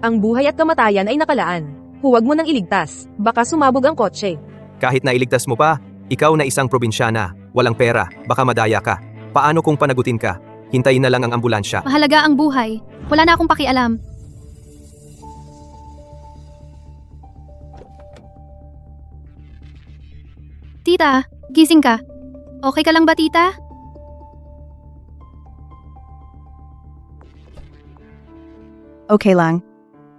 Ang buhay at kamatayan ay nakalaan. Huwag mo nang iligtas, baka sumabog ang kotse. Kahit na iligtas mo pa, ikaw na isang probinsyana, walang pera, baka madaya ka. Paano kung panagutin ka? Hintayin na lang ang ambulansya. Mahalaga ang buhay. Wala na akong pakialam. Tita, gising ka. Okay ka lang ba, tita? Okay lang.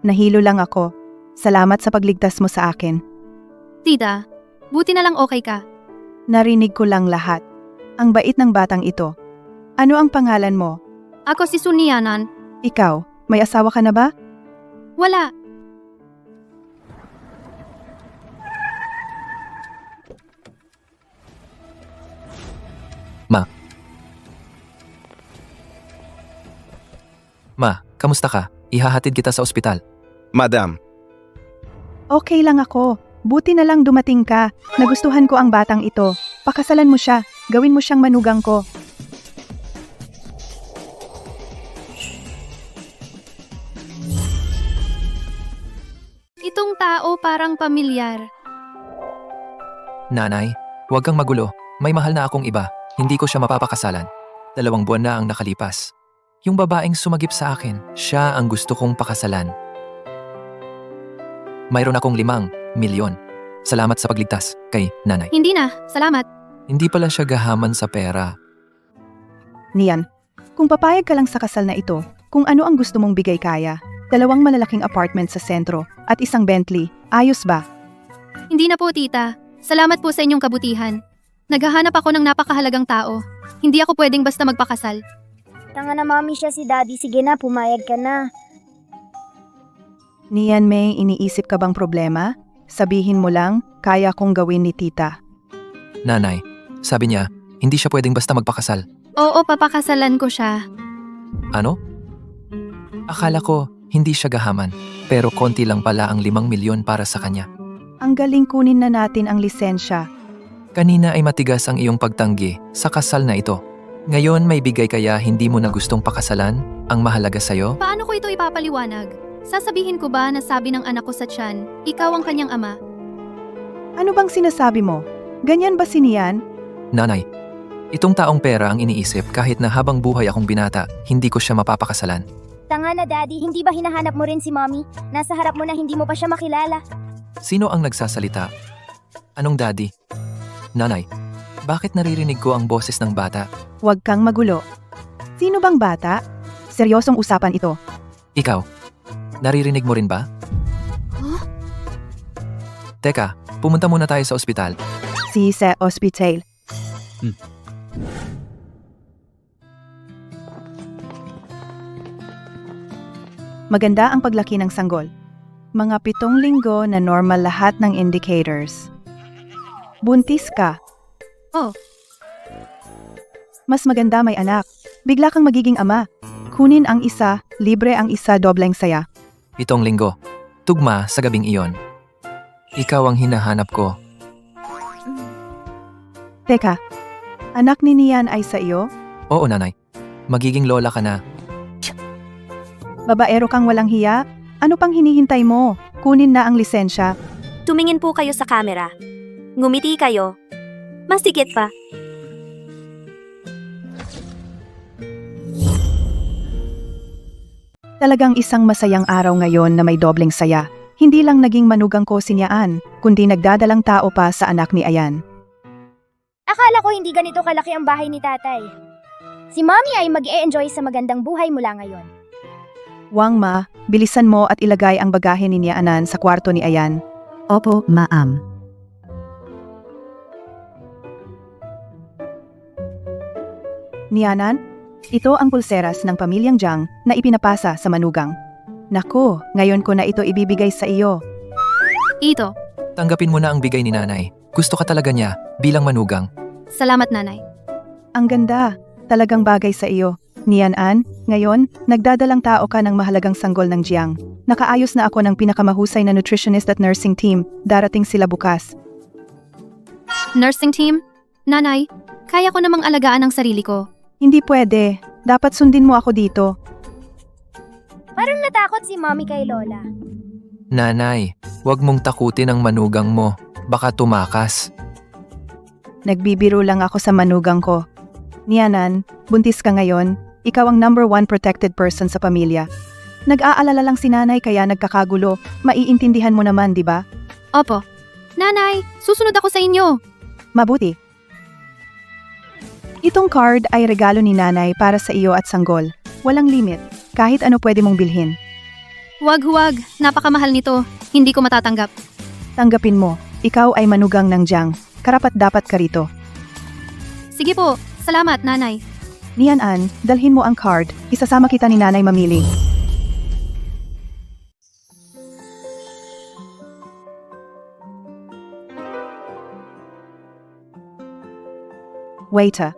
Nahilo lang ako. Salamat sa pagligtas mo sa akin. Tita, buti na lang okay ka. Narinig ko lang lahat. Ang bait ng batang ito. Ano ang pangalan mo? Ako si Sunianan. Ikaw, may asawa ka na ba? Wala. Ma, kamusta ka? Ihahatid kita sa ospital. Madam, Okay lang ako. Buti na lang dumating ka. Nagustuhan ko ang batang ito. Pakasalan mo siya. Gawin mo siyang manugang ko. Itong tao parang pamilyar. Nanay, huwag kang magulo. May mahal na akong iba. Hindi ko siya mapapakasalan. 2 buwan na ang nakalipas. Yung babaeng sumagip sa akin, siya ang gusto kong pakasalan. Mayroon akong 5 milyon. Salamat sa pagligtas kay nanay. Hindi na, salamat. Hindi pala siya gahaman sa pera. Nian, kung papayag ka lang sa kasal na ito, kung ano ang gusto mong bigay kaya, 2 malalaking apartment sa sentro at isang Bentley, ayos ba? Hindi na po, tita. Salamat po sa inyong kabutihan. Naghahanap ako ng napakahalagang tao. Hindi ako pwedeng basta magpakasal. Tanga na mami siya si daddy. Sige na, pumayag ka na. Nian, may iniisip ka bang problema? Sabihin mo lang, kaya kong gawin ni tita. Nanay, sabi niya, hindi siya pwedeng basta magpakasal. Oo, papakasalan ko siya. Ano? Akala ko, hindi siya gahaman. Pero konti lang pala ang 5 milyon para sa kanya. Ang galing, kunin na natin ang lisensya. Kanina ay matigas ang iyong pagtanggi sa kasal na ito. Ngayon may bigay kaya hindi mo na gustong pakasalan? Ang mahalaga sa'yo? Paano ko ito ipapaliwanag? Sasabihin ko ba na sabi ng anak ko sa tiyan, ikaw ang kanyang ama? Ano bang sinasabi mo? Ganyan ba si Nian? Nanay, itong taong pera ang iniisip kahit na habang buhay akong binata, hindi ko siya mapapakasalan. Tanga na daddy, hindi ba hinahanap mo rin si mommy? Nasa harap mo na hindi mo pa siya makilala. Sino ang nagsasalita? Anong daddy? Nanay, bakit naririnig ko ang boses ng bata? Huwag kang magulo. Sino bang bata? Seryosong usapan ito. Ikaw, naririnig mo rin ba? Huh? Teka, pumunta muna tayo sa ospital. Si sa ospital. Maganda ang paglaki ng sanggol. Mga 7 linggo na normal lahat ng indicators. Buntis ka. Oh. Mas maganda may anak. Bigla kang magiging ama. Kunin ang isa, libre ang isa, dobleng saya. 7 linggo. Tugma sa gabing iyon. Ikaw ang hinahanap ko. Teka, anak ni Nian ay sa iyo? Oo, nanay. Magiging lola ka na. Babaero kang walang hiya? Ano pang hinihintay mo? Kunin na ang lisensya. Tumingin po kayo sa camera. Ngumiti kayo. Masigit pa. Talagang isang masayang araw ngayon na may dobleng saya. Hindi lang naging manugang ko si Nian, kundi nagdadalang tao pa sa anak ni Ayan. Akala ko hindi ganito kalaki ang bahay ni tatay. Si mommy ay mag-e-enjoy sa magandang buhay mula ngayon. Wang ma, bilisan mo at ilagay ang bagahe ni Nianan sa kwarto ni Ayan. Opo, ma'am. Nianan, ito ang pulseras ng pamilyang Jiang na ipinapasa sa manugang. Naku, ngayon ko na ito ibibigay sa iyo. Ito. Tanggapin mo na ang bigay ni nanay. Gusto ka talaga niya bilang manugang. Salamat, nanay. Ang ganda, talagang bagay sa iyo. Nianan, ngayon, nagdadalang tao ka ng mahalagang sanggol ng Jiang. Nakaayos na ako ng pinakamahusay na nutritionist at nursing team. Darating sila bukas. Nursing team? Nanay, kaya ko namang alagaan ang sarili ko. Hindi pwede. Dapat sundin mo ako dito. Parang natakot si Mommy kay Lola. Nanay, huwag mong takutin ang manugang mo. Baka tumakas. Nagbibiro lang ako sa manugang ko. Nianan, buntis ka ngayon, ikaw ang number 1 protected person sa pamilya. Nag-aalala lang si nanay kaya nagkakagulo. Maiintindihan mo naman, di ba? Opo. Nanay, susunod ako sa inyo. Mabuti. Itong card ay regalo ni nanay para sa iyo at sanggol. Walang limit. Kahit ano pwede mong bilhin. Huwag, napakamahal nito. Hindi ko matatanggap. Tanggapin mo. Ikaw ay manugang ng Jiang. Karapat dapat ka rito. Sige po, salamat nanay. Nian-an, dalhin mo ang card. Isasama kita ni nanay mamili. Waiter.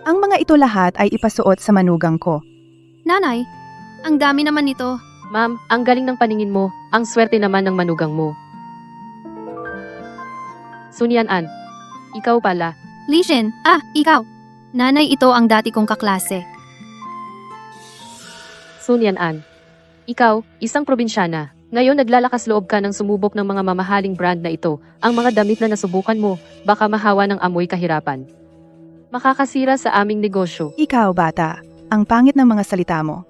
Ang mga ito lahat ay ipasuot sa manugang ko. Nanay, ang dami naman nito. Ma'am, ang galing ng paningin mo. Ang swerte naman ng manugang mo. Sunyan-an, ikaw pala. Lishin, ikaw. Nanay, ito ang dati kong kaklase. Sunyan-an, ikaw, isang probinsyana. Ngayon naglalakas loob ka ng sumubok ng mga mamahaling brand na ito. Ang mga damit na nasubukan mo, baka mahawa ng amoy kahirapan. Makakasira sa aming negosyo. Ikaw, bata, ang pangit ng mga salita mo.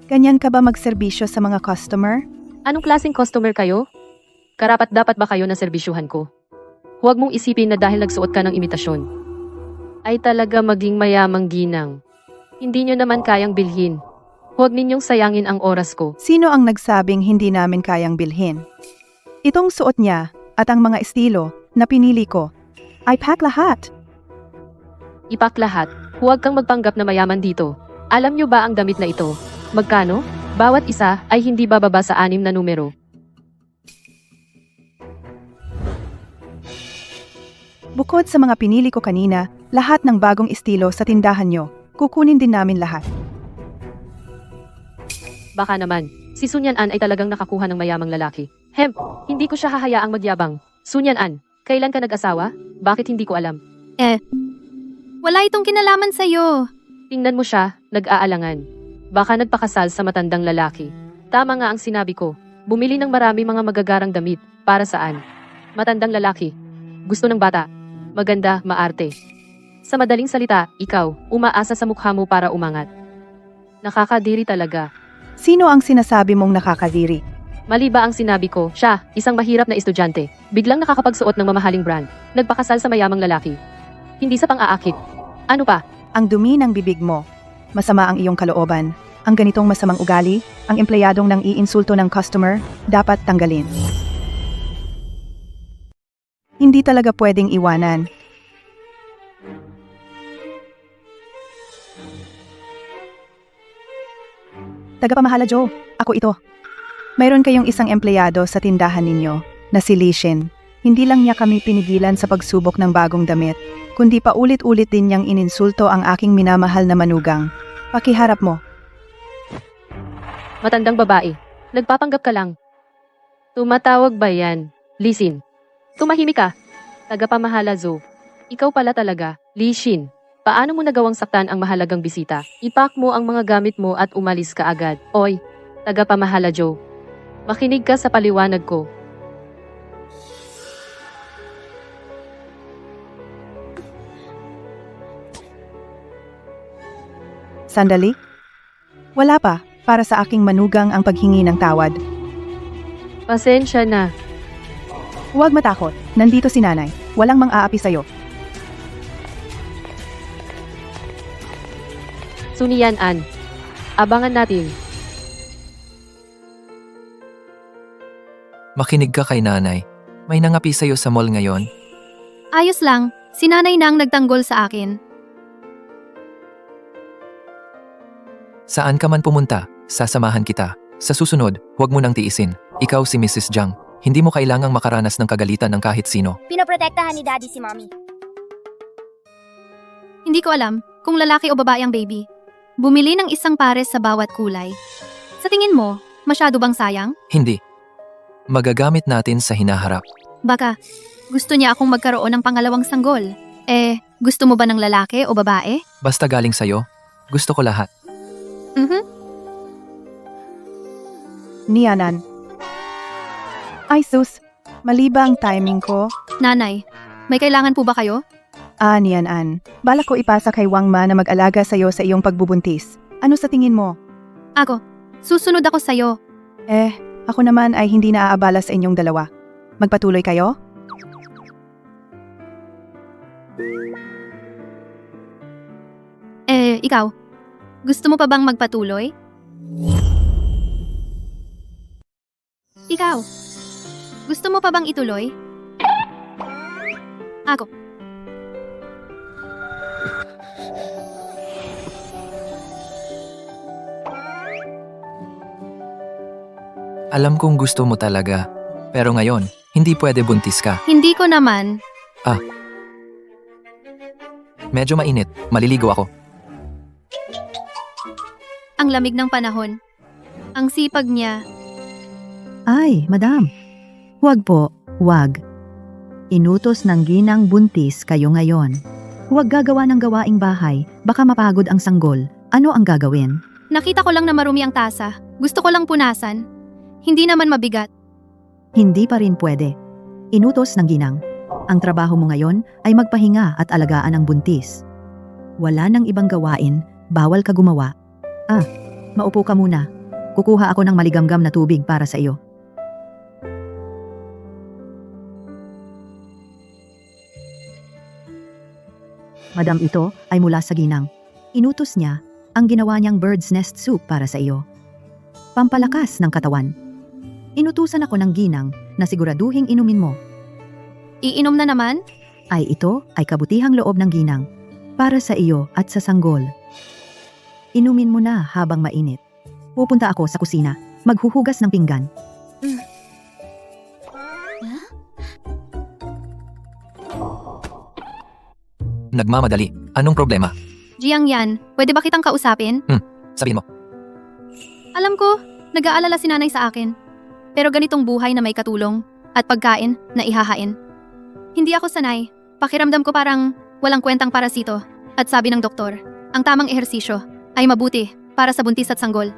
Ganyan ka ba magserbisyo sa mga customer? Anong klaseng customer kayo? Karapat dapat ba kayo na serbisyuhan ko? Huwag mong isipin na dahil nagsuot ka ng imitasyon, ay talaga maging mayamang ginang. Hindi nyo naman kayang bilhin. Huwag ninyong sayangin ang oras ko. Sino ang nagsabing hindi namin kayang bilhin? Itong suot niya at ang mga estilo na pinili ko ay pack lahat. Ipak lahat, huwag kang magpanggap na mayaman dito. Alam nyo ba ang damit na ito? Magkano? Bawat isa ay hindi bababa sa 6 na numero. Bukod sa mga pinili ko kanina, lahat ng bagong estilo sa tindahan nyo, kukunin din namin lahat. Baka naman, si Sunyan-an ay talagang nakakuha ng mayamang lalaki. Hindi ko siya hahayaang magyabang. Sunyan-an, kailan ka nag-asawa? Bakit hindi ko alam? Wala itong kinalaman sa'yo. Tingnan mo siya, nag-aalangan. Baka nagpakasal sa matandang lalaki. Tama nga ang sinabi ko. Bumili ng marami mga magagarang damit. Para saan? Matandang lalaki. Gusto ng bata. Maganda, maarte. Sa madaling salita, ikaw, umaasa sa mukha mo para umangat. Nakakadiri talaga. Sino ang sinasabi mong nakakadiri? Mali ba ang sinabi ko? Siya, isang mahirap na estudyante. Biglang nakakapagsuot ng mamahaling brand. Nagpakasal sa mayamang lalaki. Hindi sa pang-aakit. Ano pa? Ang dumi ng bibig mo. Masama ang iyong kalooban. Ang ganitong masamang ugali, ang empleyadong nang iinsulto ng customer, dapat tanggalin. Hindi talaga pwedeng iwanan. Tagapamahala Joe, ako ito. Mayroon kayong isang empleyado sa tindahan ninyo na si Lishin. Hindi lang niya kami pinigilan sa pagsubok ng bagong damit, kundi paulit-ulit din niyang ininsulto ang aking minamahal na manugang. Pakiharap mo. Matandang babae. Nagpapanggap ka lang. Tumatawag ba yan? Lisin. Tumahimik ka. Tagapamahala Zo. Ikaw pala talaga, Lishin. Paano mo nagawang saktan ang mahalagang bisita? Ipak mo ang mga gamit mo at umalis ka agad. Oy, tagapamahala Joe. Makinig ka sa paliwanag ko. Sandali? Wala pa, para sa aking manugang ang paghingi ng tawad. Pasensya na. Huwag matakot, nandito si nanay. Walang mang-aapi sa'yo. Sunyan-an. Abangan natin. Makinig ka kay nanay. May nangapi sa'yo sa mall ngayon. Ayos lang, si nanay na ang nagtanggol sa akin. Saan ka man pumunta, sasamahan kita. Sa susunod, huwag mo nang tiisin. Ikaw si Mrs. Jiang. Hindi mo kailangang makaranas ng kagalitan ng kahit sino. Pinoprotektahan ni Daddy si Mommy. Hindi ko alam kung lalaki o babae ang baby. Bumili ng isang pares sa bawat kulay. Sa tingin mo, masyado bang sayang? Hindi. Magagamit natin sa hinaharap. Baka, gusto niya akong magkaroon ng pangalawang sanggol. Gusto mo ba ng lalaki o babae? Basta galing sa'yo, gusto ko lahat. Nianan. Ay sus, mali ba ang timing ko? Nanay, may kailangan po ba kayo? Nianan. Balak ko ipasa kay Wang Ma na mag-alaga sa'yo sa iyong pagbubuntis. Ano sa tingin mo? Ako, susunod ako sa'yo. Ako naman ay hindi naaabala sa inyong dalawa. Magpatuloy kayo? Ikaw, gusto mo pa bang magpatuloy? Ikaw, gusto mo pa bang ituloy? Ako. Alam kong gusto mo talaga. Pero ngayon, hindi pwede buntis ka. Hindi ko naman. Medyo mainit. Maliligo ako. Ang lamig ng panahon. Ang sipag niya. Ay, madam. Huwag po, huwag. Inutos ng ginang buntis kayo ngayon. Huwag gagawa ng gawaing bahay, baka mapagod ang sanggol. Ano ang gagawin? Nakita ko lang na marumi ang tasa. Gusto ko lang punasan. Hindi naman mabigat. Hindi pa rin pwede. Inutos ng ginang. Ang trabaho mo ngayon ay magpahinga at alagaan ang buntis. Wala nang ibang gawain, bawal ka gumawa. Maupo ka muna. Kukuha ako ng maligamgam na tubig para sa iyo. Madam, ito ay mula sa ginang. Inutos niya ang ginawa niyang bird's nest soup para sa iyo. Pampalakas ng katawan. Inutusan ako ng ginang na siguraduhing inumin mo. Iinom na naman? Ay ito ay kabutihang loob ng ginang para sa iyo at sa sanggol. Inumin mo na habang mainit. Pupunta ako sa kusina, maghuhugas ng pinggan. Nagmamadali. Anong problema? Jiang Yan, pwede ba kitang kausapin? Sabihin mo. Alam ko, nag-aalala si nanay sa akin. Pero ganitong buhay na may katulong at pagkain na ihahain. Hindi ako sanay. Pakiramdam ko parang walang kwentang parasito. At sabi ng doktor, ang tamang ehersisyo ay mabuti para sa buntis at sanggol.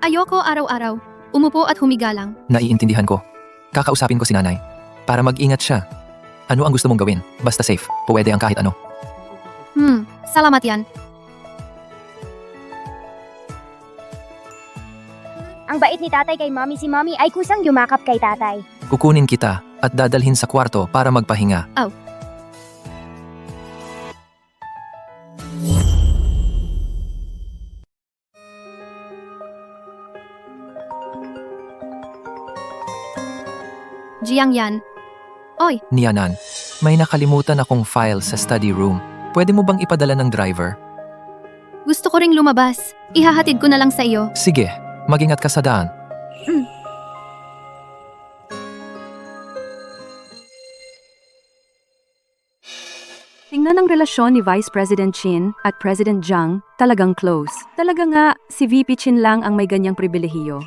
Ayoko araw-araw, umupo at humiga lang. Naiintindihan ko. Kakausapin ko si nanay. Para mag-ingat siya. Ano ang gusto mong gawin? Basta safe. Pwede ang kahit ano. Salamat yan. Ang bait ni tatay kay mommy, si mommy ay kusang yumakap kay tatay. Kukunin kita at dadalhin sa kwarto para magpahinga. Jiang Yan. Oy, Nianan, may nakalimutan akong file sa study room. Pwede mo bang ipadala ng driver? gusto ko ring lumabas. Ihahatid ko na lang sa iyo. Sige, mag-ingat ka sa daan. Tingnan ang relasyon ni Vice President Chin at President Jiang, talagang close. Talaga nga, si VP Chin lang ang may ganyang pribilehiyo.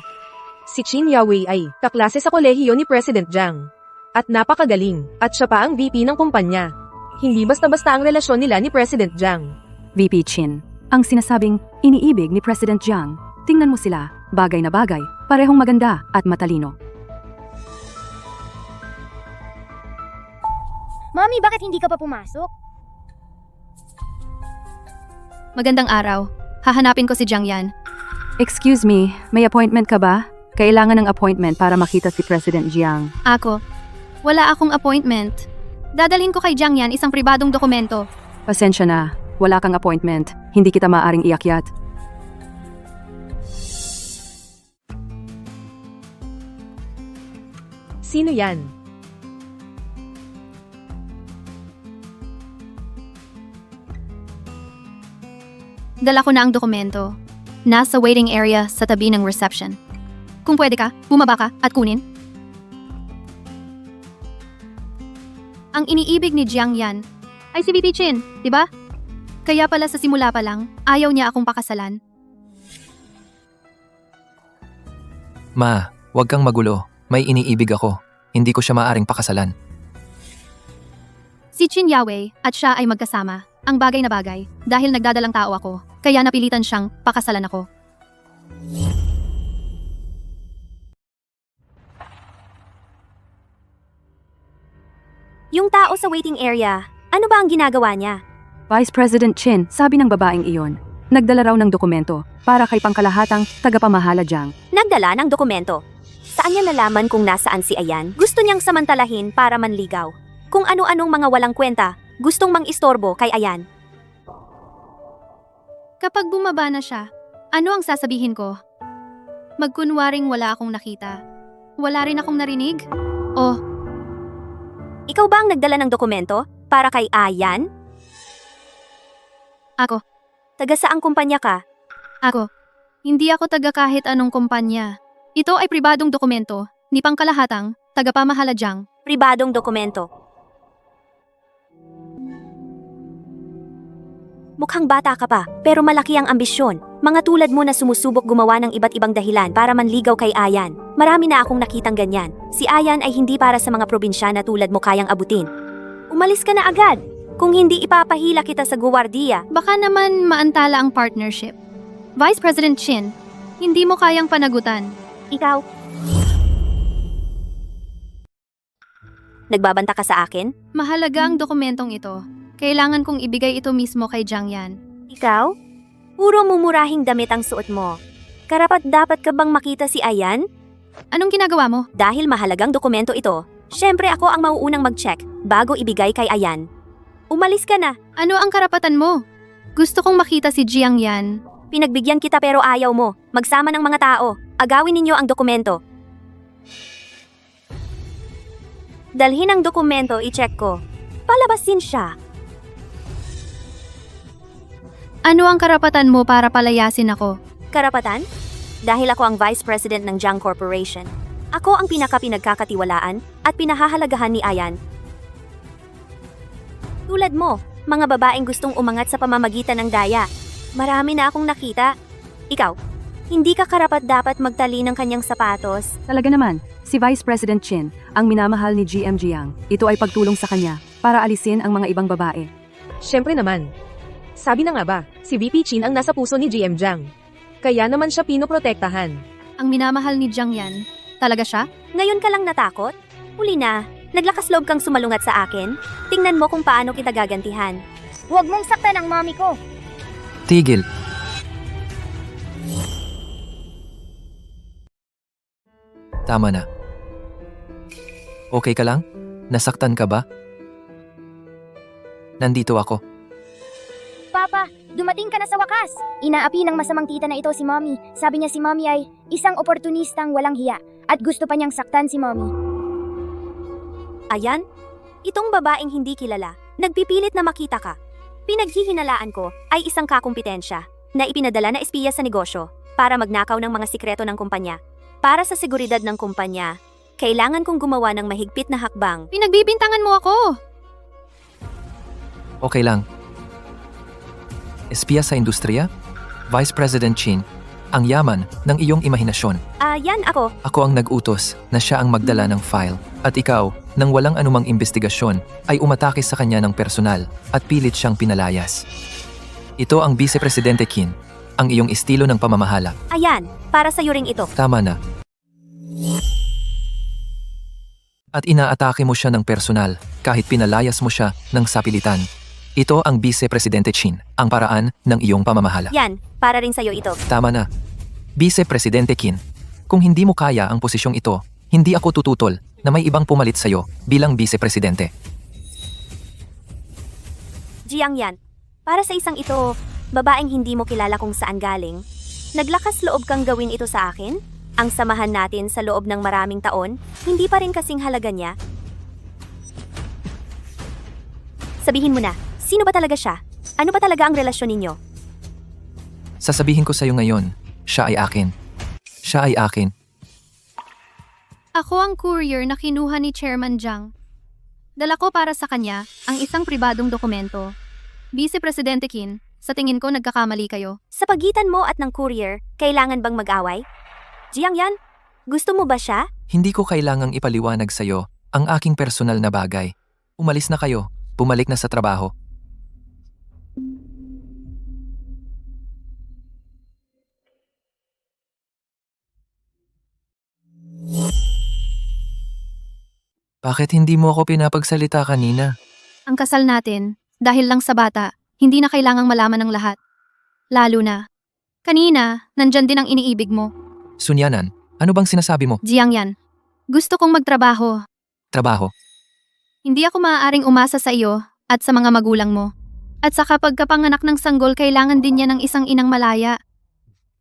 Si Chin Yawei ay kaklase sa kolehiyo ni President Jiang. At napakagaling, at siya pa ang VP ng kumpanya. Hindi basta-basta ang relasyon nila ni President Jiang. VP Chin, ang sinasabing iniibig ni President Jiang. Tingnan mo sila, bagay na bagay, parehong maganda at matalino. Mommy, bakit hindi ka pa pumasok? Magandang araw. Hahanapin ko si Jiang Yan. Excuse me, may appointment ka ba? Kailangan ng appointment para makita si President Jiang. Ako, wala akong appointment. Dadalhin ko kay Jiang Yan isang pribadong dokumento. Pasensya na, wala kang appointment. Hindi kita maaring iakyat. Sino yan? Dala ko na ang dokumento. Nasa waiting area sa tabi ng reception. Kung pwede ka, bumaba ka at kunin. Ang iniibig ni Jiang Yan ay si VP Chin, di ba? Kaya pala sa simula pa lang, ayaw niya akong pakasalan. Ma, huwag kang magulo. May iniibig ako. Hindi ko siya maaring pakasalan. Si Chin Yawei at siya ay magkasama. Ang bagay na bagay, dahil nagdadalang tao ako, kaya napilitan siyang pakasalan ako. Yung tao sa waiting area, ano ba ang ginagawa niya? Vice President Chin, sabi ng babaeng iyon. Nagdala raw ng dokumento para kay pangkalahatang tagapamahala Jiang. Nagdala ng dokumento. Saan niya nalaman kung nasaan si Ayan? Gusto niyang samantalahin para manligaw. Kung ano-anong mga walang kwenta, gustong mang-istorbo kay Ayan. Kapag bumaba na siya, ano ang sasabihin ko? Magkunwaring wala akong nakita. Wala rin akong narinig? O, Ikaw ba ang nagdala ng dokumento para kay Ayan? Ako. Taga saang kumpanya ka? Ako. Hindi ako taga kahit anong kumpanya. Ito ay pribadong dokumento ni pangkalahatang tagapamahala Jiang. Pribadong dokumento. Mukhang bata ka pa, pero malaki ang ambisyon. Mga tulad mo na sumusubok gumawa ng iba't ibang dahilan para manligaw kay Ayan. Marami na akong nakitang ganyan. Si Ayan ay hindi para sa mga probinsyana tulad mo kayang abutin. Umalis ka na agad. Kung hindi ipapahila kita sa guwardiya. Baka naman maantala ang partnership. Vice President Chin, hindi mo kayang panagutan. Ikaw? Nagbabanta ka sa akin? Mahalaga ang dokumentong ito. Kailangan kong ibigay ito mismo kay Jiang Yan. Ikaw? Puro mumurahing damit ang suot mo. Karapat-dapat ka bang makita si Ayan? Anong ginagawa mo? Dahil mahalagang dokumento ito, syempre ako ang mauunang mag-check bago ibigay kay Ayan. Umalis ka na. Ano ang karapatan mo? Gusto kong makita si Jiang Yan. Pinagbigyan kita pero ayaw mo. Magsama ng mga tao. Agawin ninyo ang dokumento. Dalhin ang dokumento, i-check ko. Palabasin siya. Ano ang karapatan mo para palayasin ako? Karapatan? Dahil ako ang Vice President ng Jiang Corporation. Ako ang pinagkakatiwalaan at pinahahalagahan ni Ayan. Tulad mo, mga babaeng gustong umangat sa pamamagitan ng daya. Marami na akong nakita. Ikaw, hindi ka karapat-dapat magtali ng kanyang sapatos. Talaga naman, si Vice President Chin, ang minamahal ni GM Jiang. Ito ay pagtulong sa kanya para alisin ang mga ibang babae. Siyempre naman. Sabi na nga ba, si VP Chin ang nasa puso ni GM Jiang. Kaya naman siya pinoprotektahan. Ang minamahal ni Jiang Yan, talaga siya? Ngayon ka lang natakot? Huli na, naglakas loob kang sumalungat sa akin? Tingnan mo kung paano kita gagantihan. Huwag mong saktan ang mami ko. Tigil. Tama na. Okay ka lang? Nasaktan ka ba? Nandito ako. Papa, dumating ka na sa wakas. Inaapi ng masamang tita na ito si Mommy. Sabi niya si Mommy ay isang oportunistang walang hiya at gusto pa niyang saktan si Mommy. Ayan, itong babaeng hindi kilala, nagpipilit na makita ka. Pinaghihinalaan ko ay isang kakumpetensya na ipinadala na espiya sa negosyo para magnakaw ng mga sikreto ng kumpanya. Para sa seguridad ng kumpanya, kailangan kong gumawa ng mahigpit na hakbang. Pinagbibintangan mo ako! Okay lang. Espiya sa industriya? Vice President Chin, ang yaman ng iyong imahinasyon. Ayan ako. Ako ang nag-utos na siya ang magdala ng file. At ikaw, nang walang anumang investigasyon, ay umatake sa kanya ng personal at pilit siyang pinalayas. Ito ang Vice Presidente Qin, ang iyong estilo ng pamamahala. Ayan, para sa ring ito. Tama na. At inaatake mo siya ng personal kahit pinalayas mo siya ng sapilitan. Ito ang Vice Presidente Qin, ang paraan ng iyong pamamahala. Yan, para rin sa'yo ito. Tama na. Vice Presidente Qin, kung hindi mo kaya ang posisyong ito, hindi ako tututol na may ibang pumalit sa'yo bilang Vice Presidente. Jiang Yan, para sa isang ito, babaeng hindi mo kilala kung saan galing, naglakas loob kang gawin ito sa akin? Ang samahan natin sa loob ng maraming taon, hindi pa rin kasing halaga niya? Sabihin mo na, sino ba talaga siya? Ano ba talaga ang relasyon ninyo? Sasabihin ko sa'yo ngayon, siya ay akin. Siya ay akin. Ako ang courier na kinuha ni Chairman Jiang. Dala ko para sa kanya ang isang pribadong dokumento. Vice Presidente Qin, sa tingin ko nagkakamali kayo. Sa pagitan mo at ng courier, kailangan bang mag-away? Jiang Yan, gusto mo ba siya? Hindi ko kailangang ipaliwanag sa'yo ang aking personal na bagay. Umalis na kayo, bumalik na sa trabaho. Bakit hindi mo ako pinapagsalita kanina? Ang kasal natin, dahil lang sa bata, hindi na kailangang malaman ng lahat. Lalo na, kanina, nandyan din ang iniibig mo. Sunyanan, ano bang sinasabi mo? Jiang yan. Gusto kong magtrabaho. Trabaho. Hindi ako maaaring umasa sa iyo at sa mga magulang mo. At sa pagkapanganak ng sanggol, kailangan din niya ng isang inang malaya.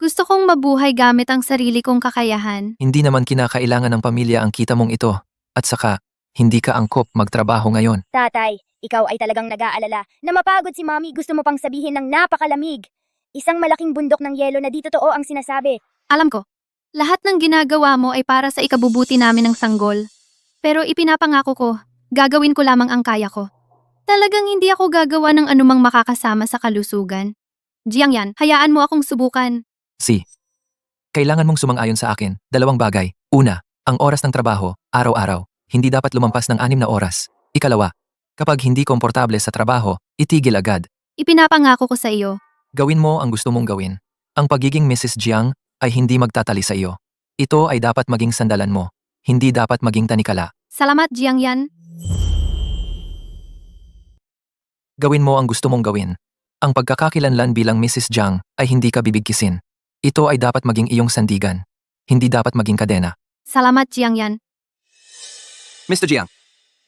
Gusto kong mabuhay gamit ang sarili kong kakayahan. Hindi naman kinakailangan ng pamilya ang kita mong ito. At saka, hindi ka angkop magtrabaho ngayon. Tatay, ikaw ay talagang nag-aalala na mapagod si Mommy. Gusto mo pang sabihin ng napakalamig. Isang malaking bundok ng yelo na di totoo ang sinasabi. Alam ko, lahat ng ginagawa mo ay para sa ikabubuti namin ng sanggol. Pero ipinapangako ko, gagawin ko lamang ang kaya ko. Talagang hindi ako gagawa ng anumang makakasama sa kalusugan. Jiang yan, hayaan mo akong subukan. Kailangan mong sumang-ayon sa akin, 2 bagay. Una, ang oras ng trabaho, araw-araw, hindi dapat lumampas ng 6 na oras. Ikalawa, kapag hindi komportable sa trabaho, itigil agad. Ipinapangako ko sa iyo. Gawin mo ang gusto mong gawin. Ang pagiging Mrs. Jiang ay hindi magtatali sa iyo. Ito ay dapat maging sandalan mo, hindi dapat maging tanikala. Salamat, Jiang yan. Gawin mo ang gusto mong gawin. Ang pagkakakilanlan bilang Mrs. Jiang ay hindi ka bibigkisin. Ito ay dapat maging iyong sandigan. Hindi dapat maging kadena. Salamat, Jiang yan. Mr. Jiang,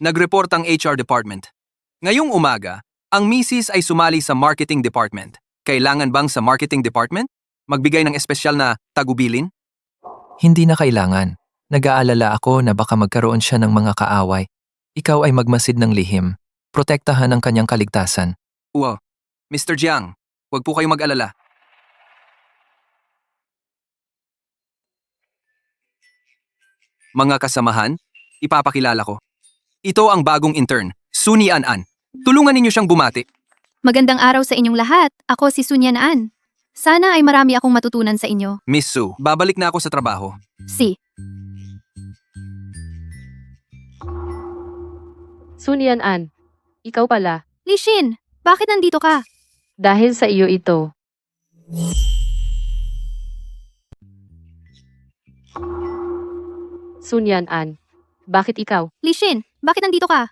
nag-report ang HR department. Ngayong umaga, ang Mrs. ay sumali sa marketing department. Kailangan bang sa marketing department magbigay ng espesyal na tagubilin? Hindi na kailangan. Nag-aalala ako na baka magkaroon siya ng mga kaaway. Ikaw ay magmasid ng lihim. Protektahan ang kanyang kaligtasan. Wow. Mr. Jiang, huwag po kayong mag-alala. Mga kasamahan, ipapakilala ko. Ito ang bagong intern, Suni An. Tulungan ninyo siyang bumati. Magandang araw sa inyong lahat. Ako si Sunyanaan. Sana ay marami akong matutunan sa inyo. Miss Su, babalik na ako sa trabaho. Sunyan An, ikaw pala. Lishin, bakit nandito ka? Dahil sa iyo ito. Sunyan An, bakit ikaw? Lishin, bakit nandito ka?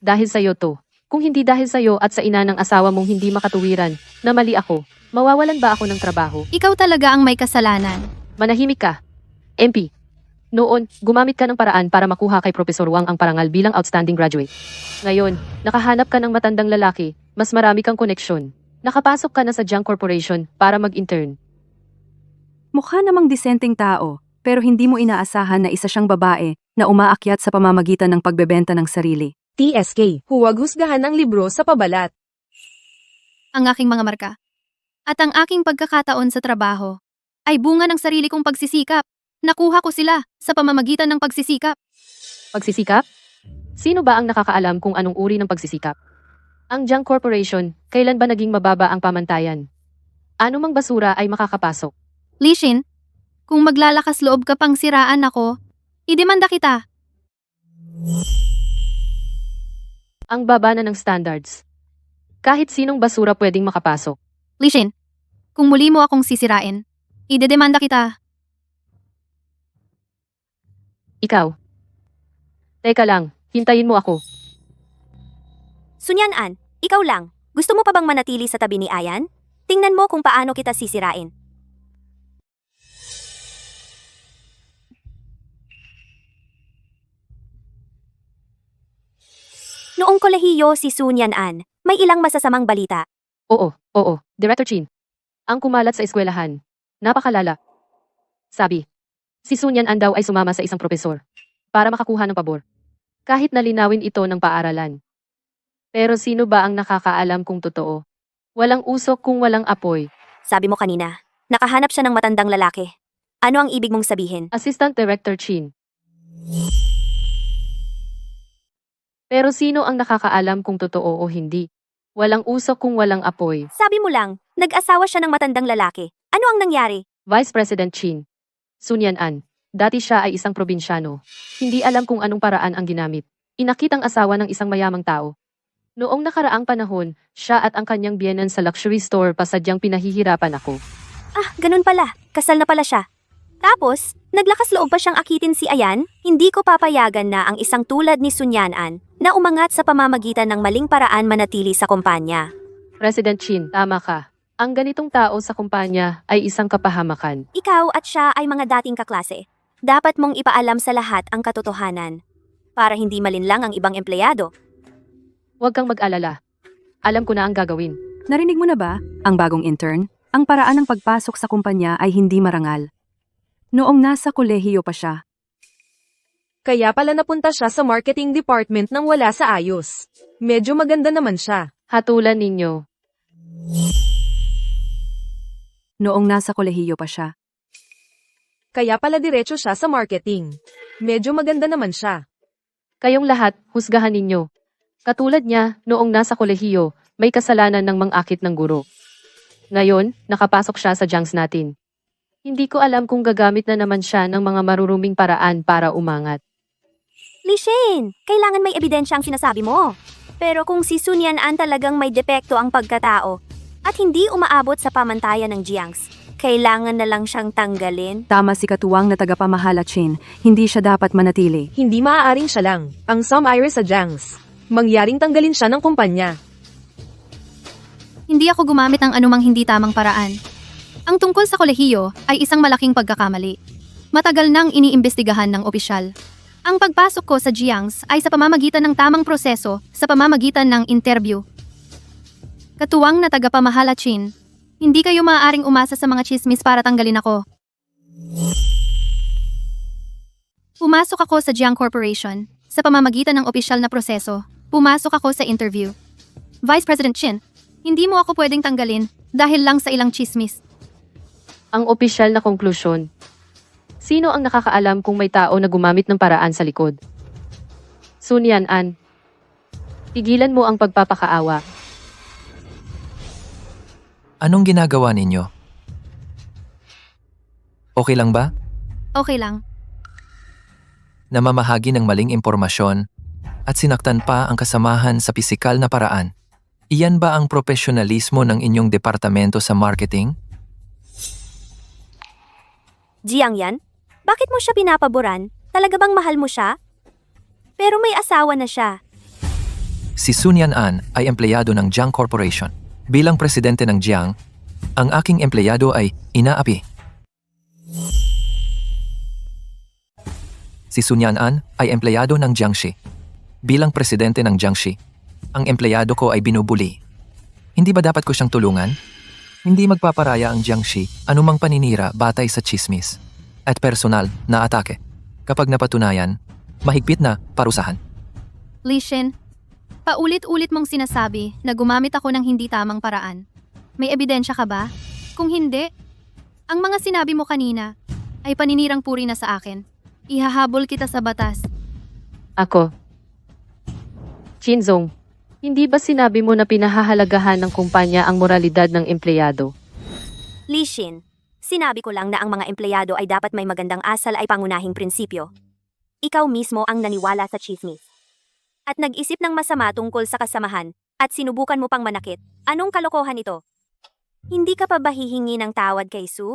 Dahil sa iyo to. Kung hindi dahil sa iyo at sa ina ng asawa mong hindi makatuwiran, na mali ako, mawawalan ba ako ng trabaho? Ikaw talaga ang may kasalanan. Manahimik ka. MP, noon, gumamit ka ng paraan para makuha kay Professor Wang ang parangal bilang outstanding graduate. Ngayon, nakahanap ka ng matandang lalaki, mas marami kang koneksyon. Nakapasok ka na sa Jiang Corporation para mag-intern. Mukha namang disenteng tao, pero hindi mo inaasahan na isa siyang babae na umaakyat sa pamamagitan ng pagbebenta ng sarili. TSK, huwag husgahan ang libro sa pabalat. Ang aking mga marka. At ang aking pagkakataon sa trabaho ay bunga ng sarili kong pagsisikap. Nakuha ko sila sa pamamagitan ng pagsisikap. Pagsisikap? Sino ba ang nakakaalam kung anong uri ng pagsisikap? Ang Jiang Corporation, kailan ba naging mababa ang pamantayan? Ano mang basura ay makakapasok? Lishin, kung maglalakas loob ka pang siraan ako, idemanda kita. Ang baba na ng standards. Kahit sinong basura pwedeng makapasok. Lishin, kung muli mo akong sisirain, idedemanda kita. Ikaw. Teka lang, hintayin mo ako. Sunyan-an, ikaw lang. Gusto mo pa bang manatili sa tabi ni Ayan? Tingnan mo kung paano kita sisirain. Noong kolehiyo si Sunyan-an, may ilang masasamang balita. Oo, Director Chin. Ang kumalat sa eskwelahan. Napakalala. Sabi, si Sunyan An daw ay sumama sa isang propesor para makakuha ng pabor. Kahit nalinawin ito ng paaralan. Pero sino ba ang nakakaalam kung totoo? Walang usok kung walang apoy. Sabi mo kanina, nakahanap siya ng matandang lalaki. Ano ang ibig mong sabihin? Assistant Director Chin. Pero sino ang nakakaalam kung totoo o hindi? Walang usok kung walang apoy. Sabi mo lang, nag-asawa siya ng matandang lalaki. Ano ang nangyari? Vice President Chin. Sunyan An. Dati siya ay isang probinsyano. Hindi alam kung anong paraan ang ginamit. Inakit ang asawa ng isang mayamang tao. Noong nakaraang panahon, siya at ang kanyang biyenan sa luxury store pasadyang pinahihirapan ako. Ah, ganun pala. Kasal na pala siya. Tapos, Naglakas loob pa siyang akitin si Ayan? Hindi ko papayagan na ang isang tulad ni Sunyan-an na umangat sa pamamagitan ng maling paraan manatili sa kumpanya. President Chin, tama ka. Ang ganitong tao sa kumpanya ay isang kapahamakan. Ikaw at siya ay mga dating kaklase. Dapat mong ipaalam sa lahat ang katotohanan para hindi malinlang ang ibang empleyado. Huwag kang mag-alala. Alam ko na ang gagawin. Narinig mo na ba, ang bagong intern? Ang paraan ng pagpasok sa kumpanya ay hindi marangal. Noong nasa kolehiyo pa siya, Kaya pala napunta siya sa marketing department nang wala sa ayos. Medyo maganda naman siya. Hatulan ninyo. noong nasa kolehiyo pa siya. Kaya pala diretso siya sa marketing. Medyo maganda naman siya. Kayong lahat, husgahan ninyo. Katulad niya, noong nasa kolehiyo, may kasalanan ng mang-akit ng guro. Ngayon, nakapasok siya sa junks natin. Hindi ko alam kung gagamit na naman siya ng mga maruruming paraan para umangat. Lishin, kailangan may ebidensya ang sinasabi mo. Pero kung si Sun Yan-an talagang may depekto ang pagkatao at hindi umaabot sa pamantayan ng Jiangs, kailangan na lang siyang tanggalin. Tama si katuwang na tagapamahala Chin, hindi siya dapat manatili. Hindi maaaring siya lang, ang Sam Iris sa Jangs. Mangyaring tanggalin siya ng kumpanya. Hindi ako gumamit ng anumang hindi tamang paraan. Ang tungkol sa kolehiyo ay isang malaking pagkakamali. Matagal nang iniimbestigahan ng opisyal. Ang pagpasok ko sa Jiangs ay sa pamamagitan ng tamang proseso, sa pamamagitan ng interview. Katuwang na tagapamahala Chin, hindi kayo maaaring umasa sa mga chismis para tanggalin ako. Pumasok ako sa Jiang Corporation, sa pamamagitan ng opisyal na proseso. Pumasok ako sa interview. Vice President Chin, hindi mo ako pwedeng tanggalin dahil lang sa ilang chismis. Ang opisyal na konklusyon. Sino ang nakakaalam kung may tao na gumamit ng paraan sa likod? Sun Yan-an. Tigilan mo ang pagpapakaawa. Anong ginagawa ninyo? Okay lang ba? Okay lang. Namamahagi ng maling impormasyon at sinaktan pa ang kasamahan sa pisikal na paraan. Iyan ba ang profesionalismo ng inyong departamento sa marketing? Jiang Yan, bakit mo siya pinapaboran? Talaga bang mahal mo siya? Pero may asawa na siya. Si Sun Yan-an ay empleyado ng Jiang Corporation. Bilang presidente ng Jiang, ang aking empleyado ay inaapi. Si Sun Yan-an ay empleyado ng Jiangxi. Bilang presidente ng Jiangxi, ang empleyado ko ay binubuli. Hindi ba dapat ko siyang tulungan? Hindi magpaparaya ang Jiangxi anumang paninira batay sa chismis at personal na atake. Kapag napatunayan, mahigpit na parusahan. Lishin, paulit-ulit mong sinasabi na gumamit ako ng hindi tamang paraan. May ebidensya ka ba? Kung hindi, ang mga sinabi mo kanina ay paninirang puri na sa akin. Ihahabol kita sa batas. Ako. Chinzong, hindi ba sinabi mo na pinahahalagahan ng kumpanya ang moralidad ng empleyado? Lishin, sinabi ko lang na ang mga empleyado ay dapat may magandang asal ay pangunahing prinsipyo. Ikaw mismo ang naniwala sa chismis. At nag-isip ng masama tungkol sa kasamahan at sinubukan mo pang manakit. Anong kalokohan ito? Hindi ka pa ba hihingi ng tawad kay Su?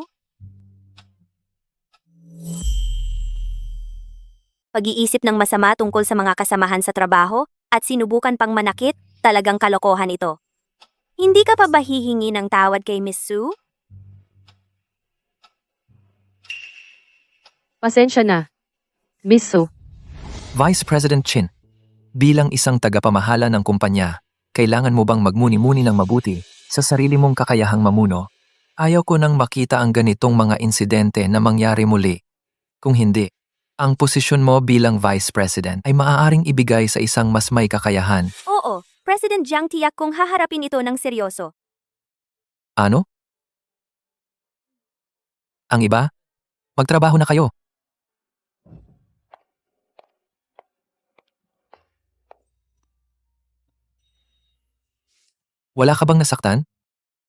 Pag-iisip ng masama tungkol sa mga kasamahan sa trabaho at sinubukan pang manakit, talagang kalokohan ito. Hindi ka pa ba hihingi ng tawad kay Miss Su? Pasensya na. Miss Su, Vice President Chin, bilang isang tagapamahala ng kumpanya, kailangan mo bang magmuni-muni ng mabuti sa sarili mong kakayahang mamuno? Ayaw ko nang makita ang ganitong mga insidente na mangyari muli. Kung hindi, ang posisyon mo bilang Vice President ay maaaring ibigay sa isang mas may kakayahan. Oo, President Jiang tiyak kung haharapin ito ng seryoso. Ano? Ang iba? Magtrabaho na kayo. Wala ka bang nasaktan?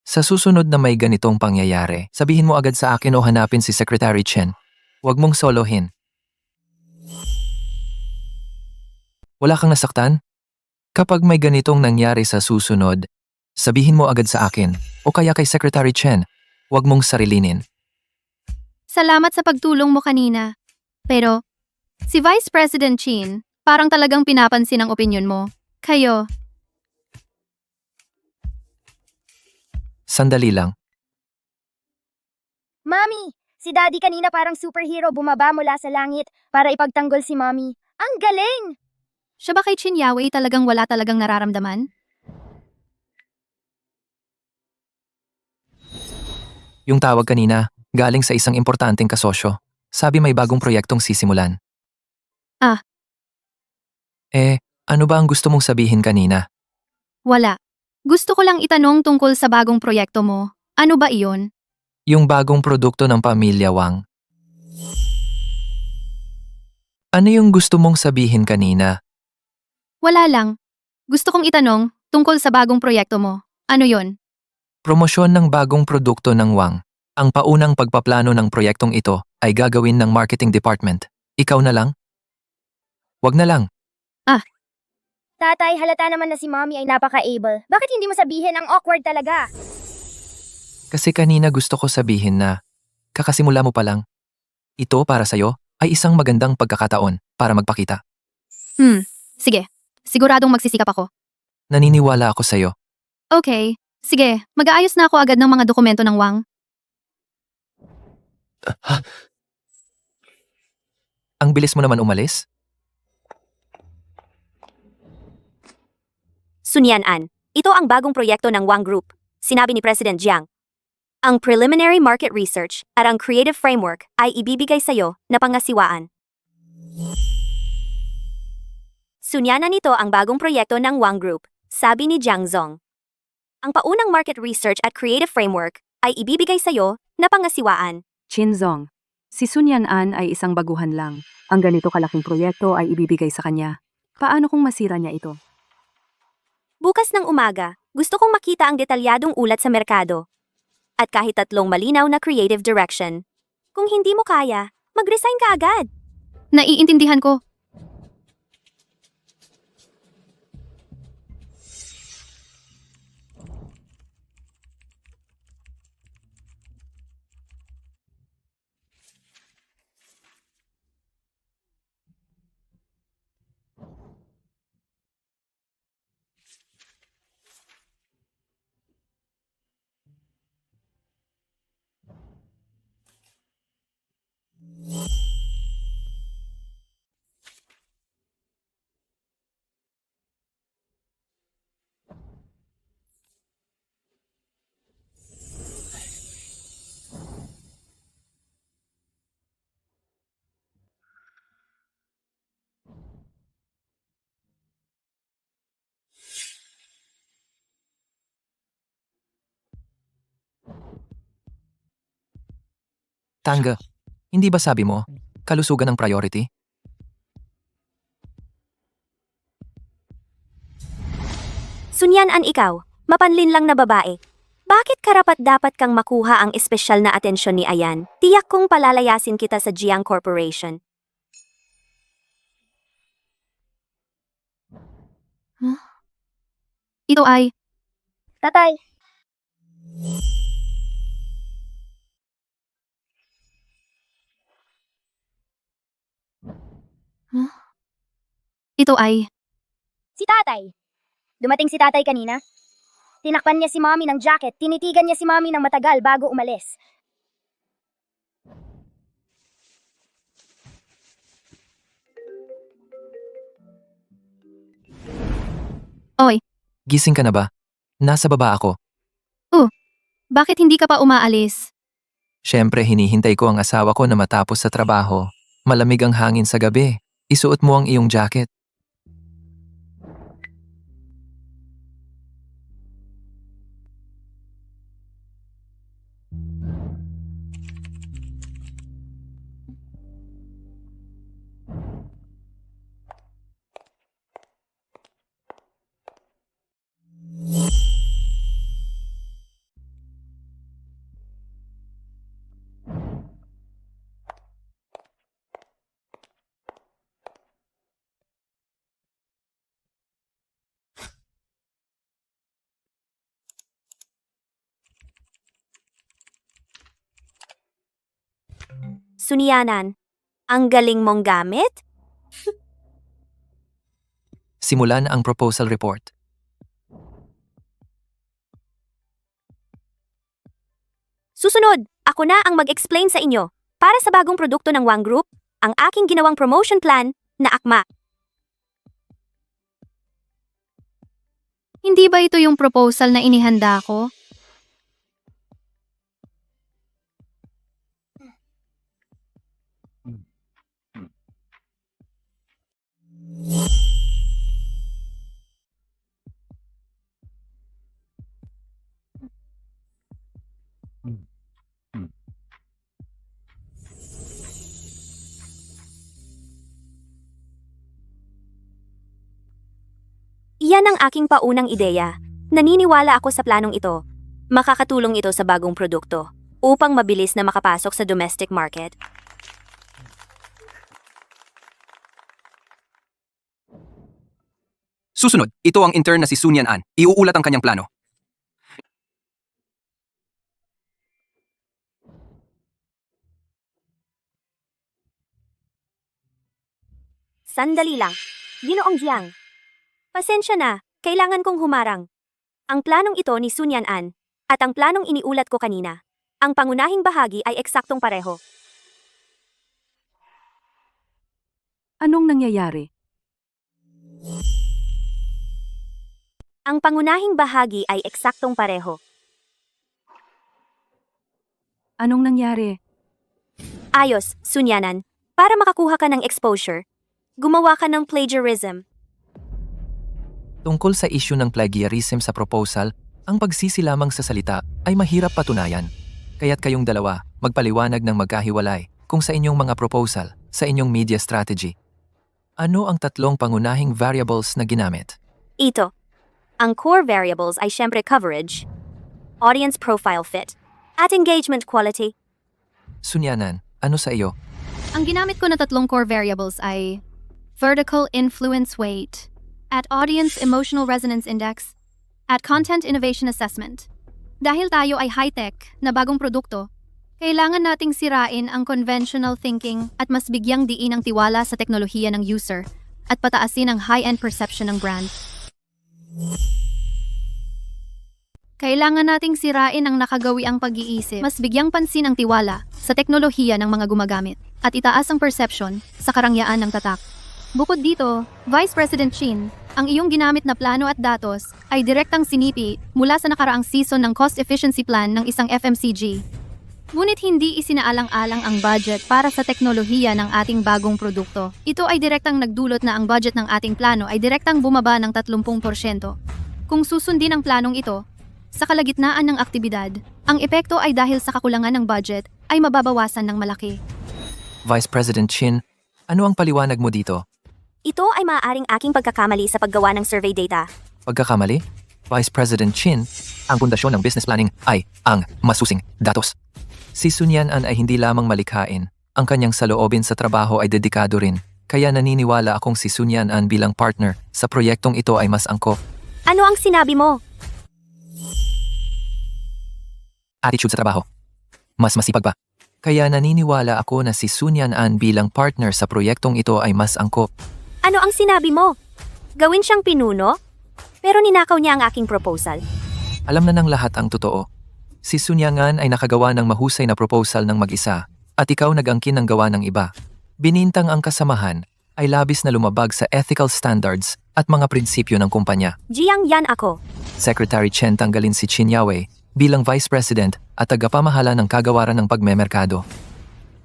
Sa susunod na may ganitong pangyayari, sabihin mo agad sa akin o hanapin si Secretary Chen. Huwag mong solohin. Wala kang nasaktan? Kapag may ganitong nangyari sa susunod, sabihin mo agad sa akin o kaya kay Secretary Chen. Huwag mong sarilinin. Salamat sa pagtulong mo kanina. Pero, si Vice President Chin, parang talagang pinapansin ang opinyon mo. Kayo, Sandali lang. Mami, si Daddy kanina parang superhero bumaba mula sa langit para ipagtanggol si Mommy. Ang galing! siya ba kay Chin Yawei talagang wala talagang nararamdaman? Yung tawag kanina, galing sa isang importanteng kasosyo. Sabi may bagong proyektong sisimulan. Ah. Ano ba ang gusto mong sabihin kanina? Wala. Gusto ko lang itanong tungkol sa bagong proyekto mo. Ano ba iyon? Yung bagong produkto ng pamilya Wang. Ano yung gusto mong sabihin kanina? Wala lang. Gusto kong itanong tungkol sa bagong proyekto mo. Ano yon? Promosyon ng bagong produkto ng Wang. Ang paunang pagpaplano ng proyektong ito ay gagawin ng marketing department. Ikaw na lang? Wag na lang. Tatay, halata naman na si Mommy ay napaka-able. Bakit hindi mo sabihin ang awkward talaga? Kasi kanina gusto ko sabihin na kakasimula mo pa lang. Ito para sa'yo ay isang magandang pagkakataon para magpakita. Sige. Siguradong magsisikap ako. Naniniwala ako sa'yo. Okay. Sige, mag-aayos na ako agad ng mga dokumento ng Wang. Ang bilis mo naman umalis? Sunyan-an, ito ang bagong proyekto ng Wang Group, sinabi ni President Jiang. Ang preliminary market research at ang creative framework ay ibibigay sa'yo na pangasiwaan. Sunyanan nito ang bagong proyekto ng Wang Group, sabi ni Jiang Zong. Ang paunang market research at creative framework ay ibibigay sa'yo na pangasiwaan. Chinzong. Si Sun Yan-an ay isang baguhan lang. Ang ganito kalaking proyekto ay ibibigay sa kanya. Paano kung masira niya ito? Bukas ng umaga, gusto kong makita ang detalyadong ulat sa merkado. At kahit 3 malinaw na creative direction. Kung hindi mo kaya, mag-resign ka agad. Naiintindihan ko. Tangga, hindi ba sabi mo, kalusugan ang priority? Sunyan-an ikaw, mapanlin lang na babae. Bakit karapat-dapat kang makuha ang espesyal na atensyon ni Ayan? Tiyak kong palalayasin kita sa Jiang Corporation. Ito ay, Tatay, ito ay, si Tatay. Dumating si Tatay kanina. Tinakpan niya si Mommy ng jacket, tinitigan niya si Mommy ng matagal bago umalis. Gising ka na ba? Nasa baba ako. bakit hindi ka pa umaalis? Siyempre hinihintay ko ang asawa ko na matapos sa trabaho. Malamig ang hangin sa gabi. Isuot mo ang iyong jacket. Sunianan. Ang galing mong gamit? Simulan ang proposal report. Susunod, ako na ang mag-explain sa inyo. Para sa bagong produkto ng Wang Group, ang aking ginawang promotion plan na akma. Hindi ba ito yung proposal na inihanda ko? Iyan ang aking paunang ideya. Naniniwala ako sa planong ito. Makakatulong ito sa bagong produkto upang mabilis na makapasok sa domestic market. Susunod, ito ang intern na si Sun Yan-an. Iuulat ang kanyang plano. Sandali lang. Ginoong Jiang. Pasensya na, kailangan kong humarang. Ang planong ito ni Sun Yan-an at ang planong iniulat ko kanina. Ang pangunahing bahagi ay eksaktong pareho. Anong nangyayari? Ang pangunahing bahagi ay eksaktong pareho. Anong nangyari? Ayos, Sun Yan-an. Para makakuha ka ng exposure, gumawa ka ng plagiarism. Tungkol sa issue ng plagiarism sa proposal, ang pagsisi lamang sa salita ay mahirap patunayan. Kaya't kayong dalawa magpaliwanag ng magkahiwalay kung sa inyong mga proposal, sa inyong media strategy. Ano ang tatlong pangunahing variables na ginamit? Ito. Ang core variables ay syempre coverage, audience profile fit, at engagement quality. Sunyanan, ano sa iyo? Ang ginamit ko na tatlong core variables ay vertical influence weight, at audience emotional resonance index, at content innovation assessment. Dahil tayo ay high-tech na bagong produkto, kailangan nating sirain ang conventional thinking at mas bigyang diin ang tiwala sa teknolohiya ng user at pataasin ang high-end perception ng brand. Kailangan nating sirain ang nakagawiang pag-iisip, mas bigyang pansin ang tiwala sa teknolohiya ng mga gumagamit, at itaas ang perception sa karangyaan ng tatak. Bukod dito, Vice President Chin, ang iyong ginamit na plano at datos ay direktang sinipi mula sa nakaraang season ng cost efficiency plan ng isang FMCG. Ngunit hindi isinaalang-alang ang budget para sa teknolohiya ng ating bagong produkto. Ito ay direktang nagdulot na ang budget ng ating plano ay direktang bumaba ng 30%. Kung susundin ang planong ito, sa kalagitnaan ng aktibidad, ang epekto ay dahil sa kakulangan ng budget ay mababawasan ng malaki. Vice President Chin, ano ang paliwanag mo dito? Ito ay maaaring aking pagkakamali sa paggawa ng survey data. Pagkakamali? Vice President Chin, ang pundasyon ng business planning ay ang masusing datos. Si Sun Yan-an ay hindi lamang malikhain, ang kanyang saloobin sa trabaho ay dedikado rin. Kaya naniniwala akong si Sun Yan-an bilang partner sa proyektong ito ay mas angkop. Ano ang sinabi mo? Attitude sa trabaho. Mas masipag pa. Kaya naniniwala ako na si Sun Yan-an bilang partner sa proyektong ito ay mas angkop. Ano ang sinabi mo? Gawin siyang pinuno? Pero ninakaw niya ang aking proposal. Alam na ng lahat ang totoo. Si Sun Yan-an ay nakagawa ng mahusay na proposal ng mag-isa at ikaw nag-angkin ng gawa ng iba. Binintang ang kasamahan ay labis na lumabag sa ethical standards at mga prinsipyo ng kumpanya. Jiang Yan ako. Secretary Chen tanggalin si Chin Yawei bilang Vice President at tagapamahala ng kagawaran ng pagmemerkado.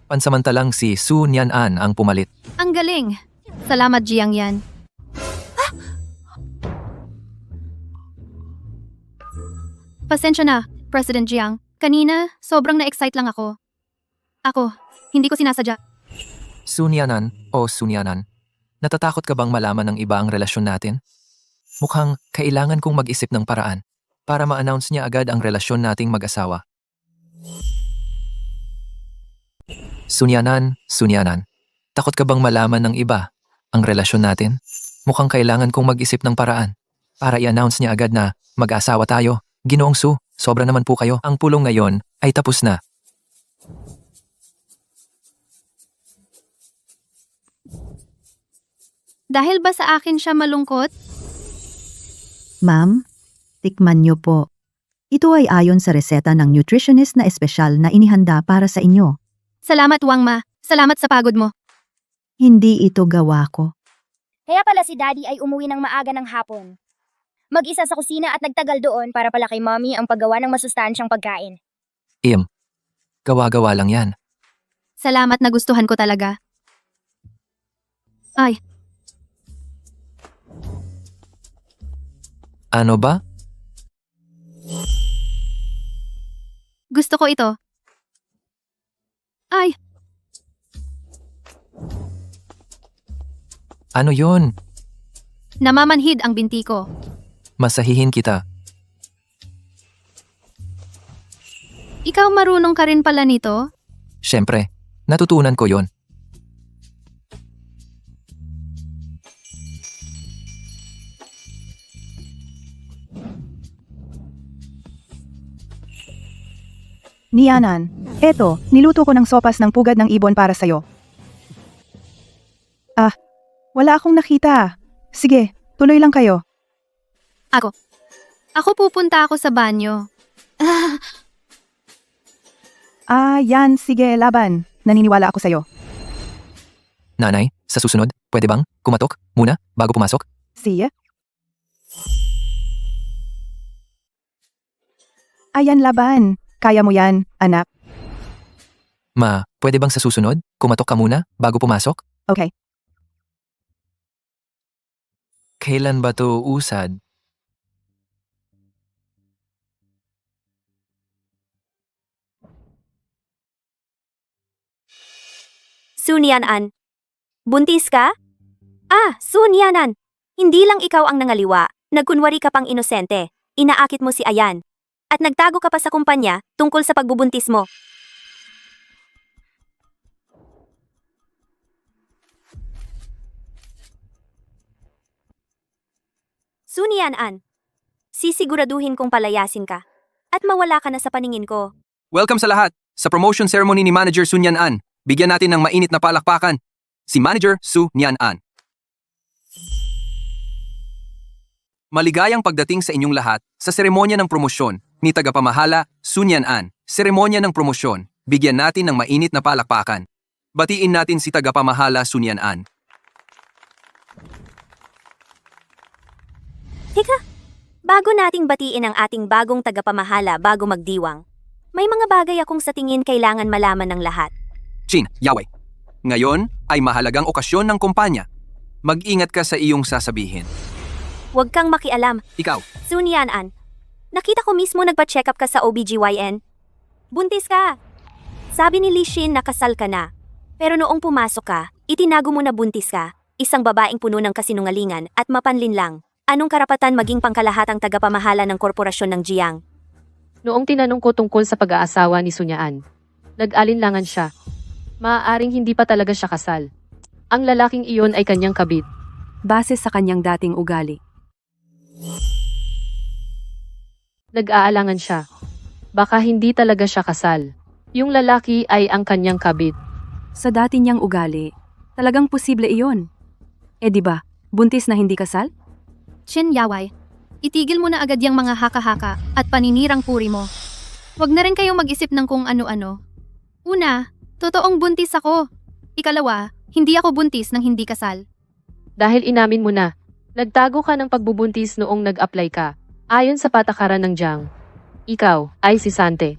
Pansamantalang si Sun Yan-an ang pumalit. Ang galing! Salamat, Jiang Yan. Pasensya na, President Jiang. Kanina, sobrang na-excite lang ako. Hindi ko sinasadya. Sun Yan-an o Sun Yan-an, natatakot ka bang malaman ng iba ang relasyon natin? Mukhang kailangan kong mag-isip ng paraan para ma-announce niya agad ang relasyon nating mag-asawa. Sun Yan-an, takot ka bang malaman ng iba ang relasyon natin? Mukhang kailangan kong mag-isip ng paraan para i-announce niya agad na mag-asawa tayo. Ginoong Su, sobra naman po kayo. Ang pulong ngayon ay tapos na. Dahil ba sa akin siya malungkot? Ma'am, tikman niyo po. Ito ay ayon sa reseta ng nutritionist na espesyal na inihanda para sa inyo. Salamat, Wangma. Salamat sa pagod mo. Hindi ito gawa ko. Kaya pala si Daddy ay umuwi ng maaga ng hapon. Mag-isa sa kusina at nagtagal doon para pala kay Mommy ang paggawa ng masustansyang pagkain. Gawa-gawa lang yan. Salamat, nagustuhan ko talaga. Ay, Ano ba? gusto ko ito. Ay, Ano yon? namamanhid ang binti ko. Masahihin kita. Ikaw marunong ka rin pala nito? Siyempre, natutunan ko yon. Nianan, eto, niluto ko ng sopas ng pugad ng ibon para sa'yo. Ah, wala akong nakita. Sige, tuloy lang kayo. Ako pupunta ako sa banyo. Yan, sige, laban. Naniniwala ako sa'yo. Nanay, sa susunod, pwede bang kumatok muna bago pumasok? See? Ayan, laban. Kaya mo yan, anak. Ma, pwede bang sa susunod, kumatok ka muna bago pumasok? Okay. Kailan ba to usad? Sunyanan. Buntis ka? Sunyanan. Hindi lang ikaw ang nangaliwa, nagkunwari ka pang inosente, inaakit mo si Ayan. At nagtago ka pa sa kumpanya tungkol sa pagbubuntis mo. Sunyanan. Sisiguraduhin kong palayasin ka. At mawala ka na sa paningin ko. Welcome sa lahat! Sa promotion ceremony ni Manager Sun Yan An, bigyan natin ng mainit na palakpakan. Si Manager Su Yan An. Maligayang pagdating sa inyong lahat sa seremonya ng promosyon ni tagapamahala Sun Yan An. Seremonya ng promosyon, bigyan natin ng mainit na palakpakan. Batiin natin si tagapamahala Sun Yan An. Teka, bago nating batiin ang ating bagong tagapamahala bago magdiwang, may mga bagay akong sa tingin kailangan malaman ng lahat. Chin, Yahweh. Ngayon ay mahalagang okasyon ng kumpanya. Mag-ingat ka sa iyong sasabihin. Huwag kang makialam. Ikaw, Sunyanan, nakita ko mismo nagpa-check up ka sa OBGYN. Buntis ka. Sabi ni Lishin na kasal ka na. Pero noong pumasok ka, itinago mo na buntis ka, isang babaeng puno ng kasinungalingan at mapanlin lang. Anong karapatan maging pangkalahatang tagapamahala ng korporasyon ng Jiang? Noong tinanong ko tungkol sa pag-aasawa ni Sunyaan, nag-alinlangan siya. Maaaring hindi pa talaga siya kasal. Ang lalaking iyon ay kanyang kabit. Base sa kanyang dating ugali. Nag-aalangan siya. Baka hindi talaga siya kasal. Yung lalaki ay ang kanyang kabit. Sa dati niyang ugali, talagang posible iyon. Di ba, buntis na hindi kasal? Chin Yawai, itigil mo na agad yung mga haka-haka at paninirang puri mo. Huwag na rin kayong mag-isip ng kung ano-ano. Una, totoong buntis ako. Ikalawa, hindi ako buntis ng hindi kasal. Dahil inamin mo na, nagtago ka ng pagbubuntis noong nag-apply ka. Ayon sa patakaran ng Jiang, ikaw ay si Sante.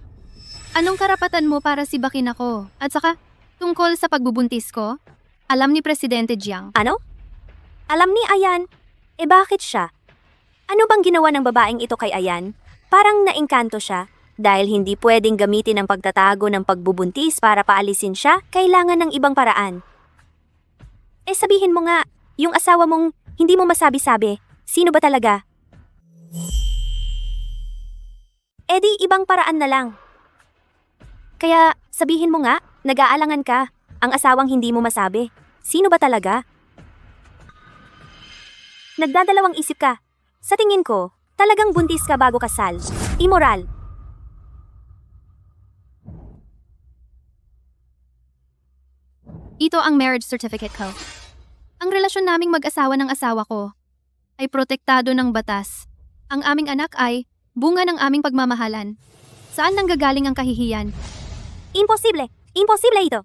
Anong karapatan mo para sibakin ako? At saka, tungkol sa pagbubuntis ko? Alam ni Presidente Jiang. Ano? Alam ni Ayan? Bakit siya? Ano bang ginawa ng babaeng ito kay Ayan? Parang naengkanto siya. Dahil hindi pwedeng gamitin ang pagtatago ng pagbubuntis para paalisin siya, kailangan ng ibang paraan. Sabihin mo nga, yung asawa mong hindi mo masabi-sabi, sino ba talaga? Di ibang paraan na lang. Kaya sabihin mo nga, nag-aalangan ka, ang asawang hindi mo masabi. Sino ba talaga? Nagdadalawang isip ka. Sa tingin ko, talagang buntis ka bago kasal. Immoral. Ito ang marriage certificate ko. Ang relasyon naming mag-asawa ng asawa ko ay protektado ng batas. Ang aming anak ay bunga ng aming pagmamahalan. Saan nanggagaling ang kahihiyan? Imposible! Imposible ito!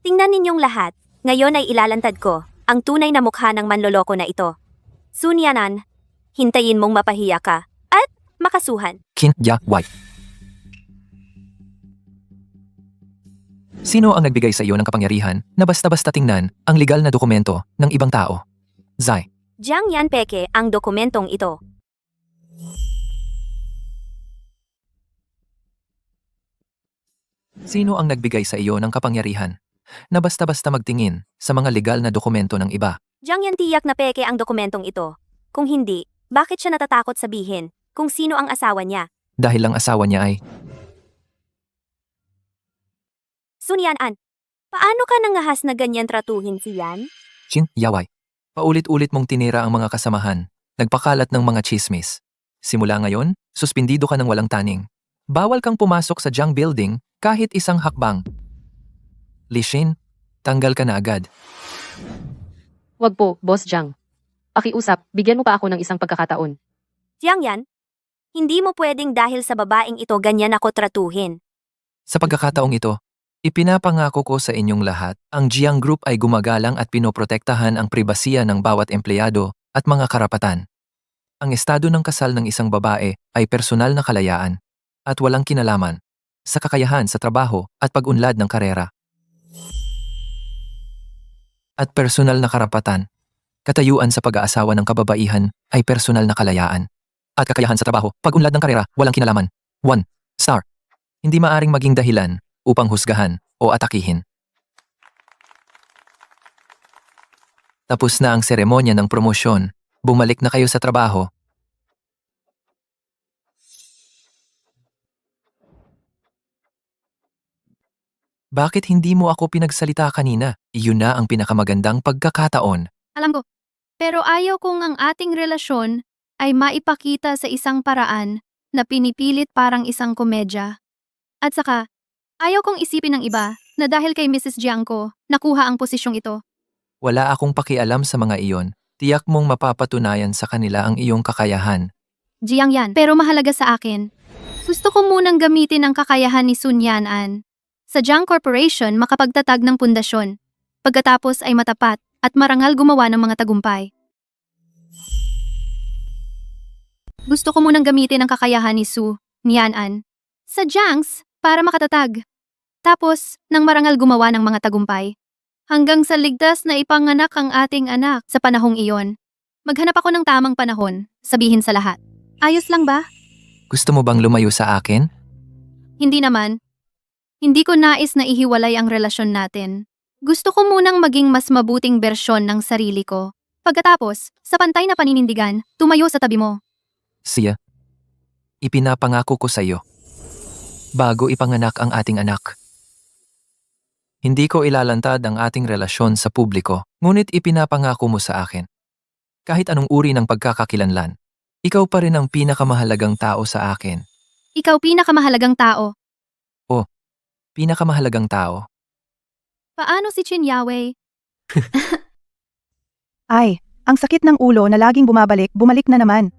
Tingnan ninyong lahat. Ngayon ay ilalantad ko ang tunay na mukha ng manloloko na ito. Sun Yanan, hintayin mong mapahiya ka at makasuhan. Qin Yawei. Sino ang nagbigay sa iyo ng kapangyarihan na basta-basta tingnan ang legal na dokumento ng ibang tao? Zai. Jiang Yan peke ang dokumentong ito. Sino ang nagbigay sa iyo ng kapangyarihan na basta-basta magtingin sa mga legal na dokumento ng iba? Jiang Yan tiyak na peke ang dokumentong ito. Kung hindi, bakit siya natatakot sabihin kung sino ang asawa niya? Dahil lang asawa niya ay Sun Yanan, paano ka nangahas na ganyan tratuhin si Yan? Qin Yawei. Paulit-ulit mong tinira ang mga kasamahan, nagpakalat ng mga chismis. Simula ngayon, suspindido ka ng walang taning. Bawal kang pumasok sa Jiang Building kahit isang hakbang. Li Xin, tanggal ka na agad. Wag po, Boss Jiang. Pakiusap, bigyan mo pa ako ng isang pagkakataon. Jiang Yan, hindi mo pwedeng dahil sa babaeng ito ganyan ako tratuhin. Sa pagkakataong ito, ipinapangako ko sa inyong lahat, ang Jiang Group ay gumagalang at pinoprotektahan ang pribasiya ng bawat empleyado at mga karapatan. Ang estado ng kasal ng isang babae ay personal na kalayaan at walang kinalaman sa kakayahan sa trabaho at pag-unlad ng karera. At personal na karapatan, katayuan sa pag-aasawa ng kababaihan ay personal na kalayaan. At kakayahan sa trabaho, pag-unlad ng karera, walang kinalaman. 1 star. Hindi maaring maging dahilan upang husgahan o atakihin. Tapos na ang seremonya ng promosyon. Bumalik na kayo sa trabaho. Bakit hindi mo ako pinagsalita kanina? Iyon na ang pinakamagandang pagkakataon. Alam ko. Pero ayaw kong ang ating relasyon ay maipakita sa isang paraan na pinipilit parang isang komedya. At saka, ayaw kong isipin ng iba na dahil kay Mrs. Jiang ko, nakuha ang posisyong ito. Wala akong pakialam sa mga iyon. Tiyak mong mapapatunayan sa kanila ang iyong kakayahan. Jiang Yan, pero mahalaga sa akin. Gusto ko munang gamitin ang kakayahan ni Sun Yanan sa Jiang Corporation makapagtatag ng pundasyon. Pagkatapos ay matapat at marangal gumawa ng mga tagumpay. Gusto ko munang gamitin ang kakayahan ni Su Yanan sa Jiang's para makatatag. Tapos, nang marangal gumawa ng mga tagumpay. Hanggang sa ligtas na ipanganak ang ating anak sa panahong iyon. Maghanap ako ng tamang panahon, sabihin sa lahat. Ayos lang ba? Gusto mo bang lumayo sa akin? Hindi naman. Hindi ko nais na ihiwalay ang relasyon natin. Gusto ko munang maging mas mabuting bersyon ng sarili ko. Pagkatapos, sa pantay na paninindigan, tumayo sa tabi mo. Siya, ipinapangako ko sa iyo. Bago ipanganak ang ating anak. Hindi ko ilalantad ang ating relasyon sa publiko, ngunit ipinapangako mo sa akin. Kahit anong uri ng pagkakakilanlan, ikaw pa rin ang pinakamahalagang tao sa akin. Ikaw pinakamahalagang tao. Pinakamahalagang tao. Paano si Qin Yawei? Ay, ang sakit ng ulo na laging bumalik na naman.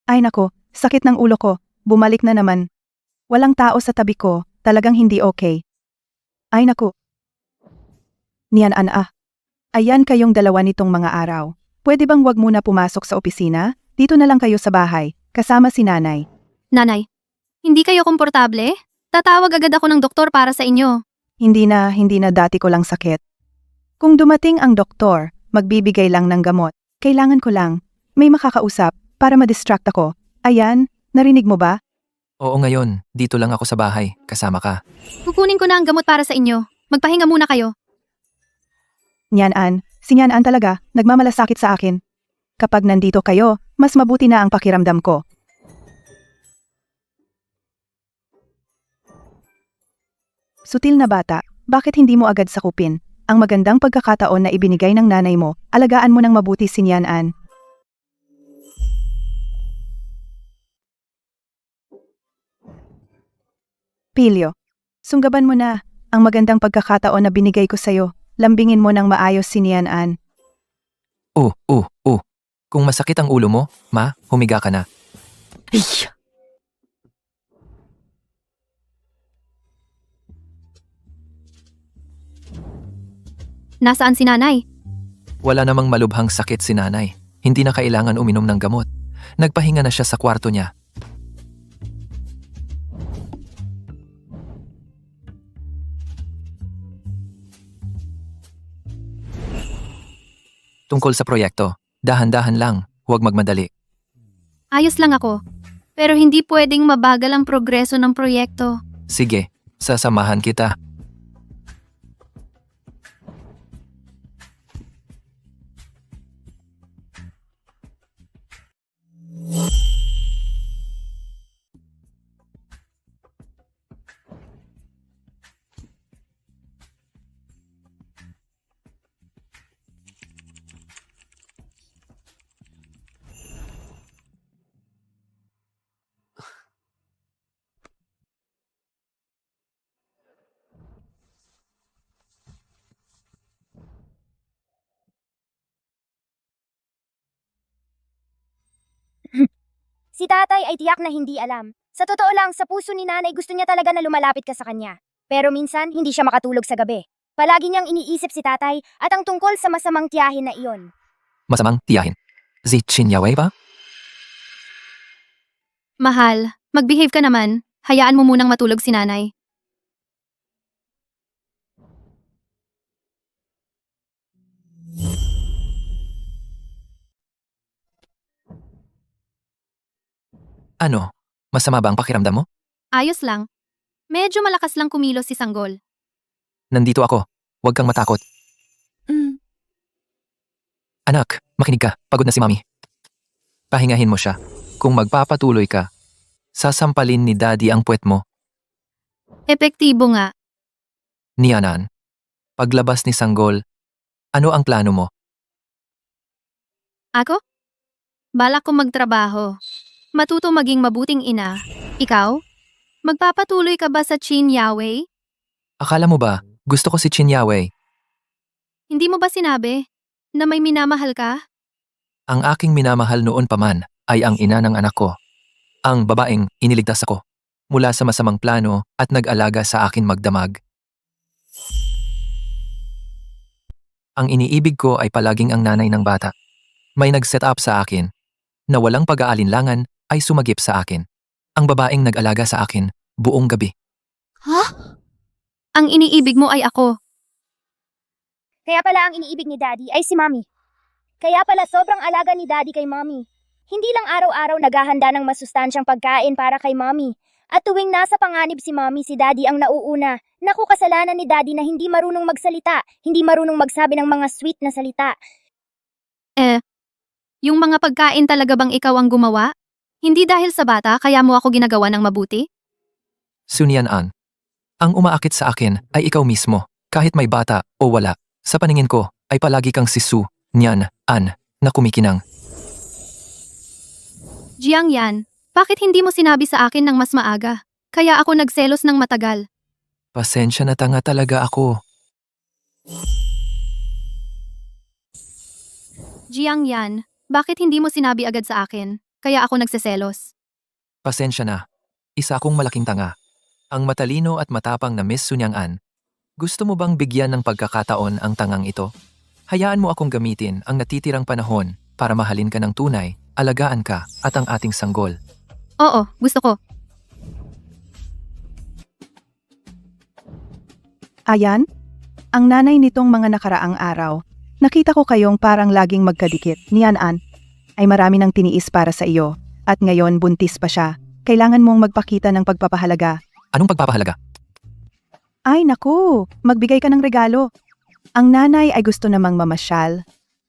Ay nako, sakit ng ulo ko, bumalik na naman. Walang tao sa tabi ko, talagang hindi okay. Ay nako. Niyan Ayan kayong dalawa nitong mga araw. Pwede bang wag muna pumasok sa opisina? Dito na lang kayo sa bahay, kasama si nanay. Nanay, hindi kayo komportable? Tatawag agad ako ng doktor para sa inyo. Hindi na dati ko lang sakit. Kung dumating ang doktor, magbibigay lang ng gamot. Kailangan ko lang, may makakausap, para ma-distract ako. Ayan, narinig mo ba? Oo ngayon, dito lang ako sa bahay, kasama ka. Kukunin ko na ang gamot para sa inyo. Magpahinga muna kayo. Si Nian talaga, nagmamalasakit sa akin. Kapag nandito kayo, mas mabuti na ang pakiramdam ko. Sutil na bata, bakit hindi mo agad sakupin? Ang magandang pagkakataon na ibinigay ng nanay mo, alagaan mo ng mabuti si Nian. Pilyo, sunggaban mo na ang magandang pagkakataon na binigay ko sa'yo. Lambingin mo ng maayos si Nian An. Oh. Kung masakit ang ulo mo, ma, humiga ka na. Nasaan si nanay? Wala namang malubhang sakit si nanay. Hindi na kailangan uminom ng gamot. Nagpahinga na siya sa kwarto niya. Tungkol sa proyekto, dahan-dahan lang, huwag magmadali. Ayos lang ako. Pero hindi pwedeng mabagal ang progreso ng proyekto. Sige, sasamahan kita. Si tatay ay tiyak na hindi alam. Sa totoo lang, sa puso ni nanay gusto niya talaga na lumalapit ka sa kanya. Pero minsan, hindi siya makatulog sa gabi. Palagi niyang iniisip si tatay at ang tungkol sa masamang tiyahin na iyon. Masamang tiyahin. Si Chin Yawei ba? Mahal, mag-behave ka naman. Hayaan mo munang matulog si nanay. Ano? Masama ba ang pakiramdam mo? Ayos lang. Medyo malakas lang kumilos si Sanggol. Nandito ako. Huwag kang matakot. Anak, makinig ka. Pagod na si mami. Pahingahin mo siya. Kung magpapatuloy ka, sasampalin ni daddy ang puwet mo. Epektibo nga. Nianan. Paglabas ni Sanggol, ano ang plano mo? Ako? Balak ko magtrabaho. Matuto maging mabuting ina. Ikaw? Magpapatuloy ka ba sa Chin Yawei? Akala mo ba, gusto ko si Chin Yawei? Hindi mo ba sinabi na may minamahal ka? Ang aking minamahal noon pa man ay ang ina ng anak ko. Ang babaeng iniligtas ako mula sa masamang plano at nag-alaga sa akin magdamag. Ang iniibig ko ay palaging ang nanay ng bata. May nag-set up sa akin na walang pag-aalinlangan ay sumagip sa akin. Ang babaeng nag-alaga sa akin buong gabi. Ang iniibig mo ay ako. Kaya pala ang iniibig ni daddy ay si mommy. Kaya pala sobrang alaga ni daddy kay mommy. Hindi lang araw-araw naghahanda ng masustansyang pagkain para kay mommy. At tuwing nasa panganib si mommy, si daddy ang nauuna. Naku, kasalanan ni daddy na hindi marunong magsalita, hindi marunong magsabi ng mga sweet na salita. Yung mga pagkain talaga bang ikaw ang gumawa? Hindi dahil sa bata kaya mo ako ginagawa ng mabuti? Sunian An. Ang umaakit sa akin ay ikaw mismo, kahit may bata o wala. Sa paningin ko ay palagi kang si Su, Nian, An, na kumikinang. Jiang Yan, bakit hindi mo sinabi sa akin ng mas maaga? Kaya ako nagselos ng matagal. Pasensya na tanga talaga ako. Jiang Yan, bakit hindi mo sinabi agad sa akin? Kaya ako nagseselos. Pasensya na. Isa akong malaking tanga. Ang matalino at matapang na Miss Sunyang An. Gusto mo bang bigyan ng pagkakataon ang tangang ito? Hayaan mo akong gamitin ang natitirang panahon para mahalin ka ng tunay, alagaan ka, at ang ating sanggol. Oo, gusto ko. Ayan, ang nanay nitong mga nakaraang araw. Nakita ko kayong parang laging magkadikit. Nian An, ay marami ng tiniis para sa iyo. At ngayon buntis pa siya. Kailangan mong magpakita ng pagpapahalaga. Anong pagpapahalaga? Ay naku, magbigay ka ng regalo. Ang nanay ay gusto namang mamasyal.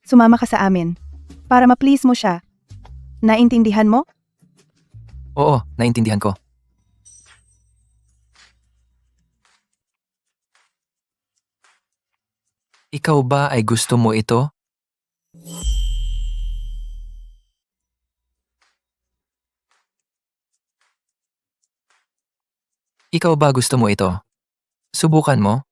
Sumama ka sa amin. Para ma-please mo siya. Naintindihan mo? Oo, naintindihan ko. Ikaw ba ay gusto mo ito? Ikaw ba gusto mo ito? Subukan mo?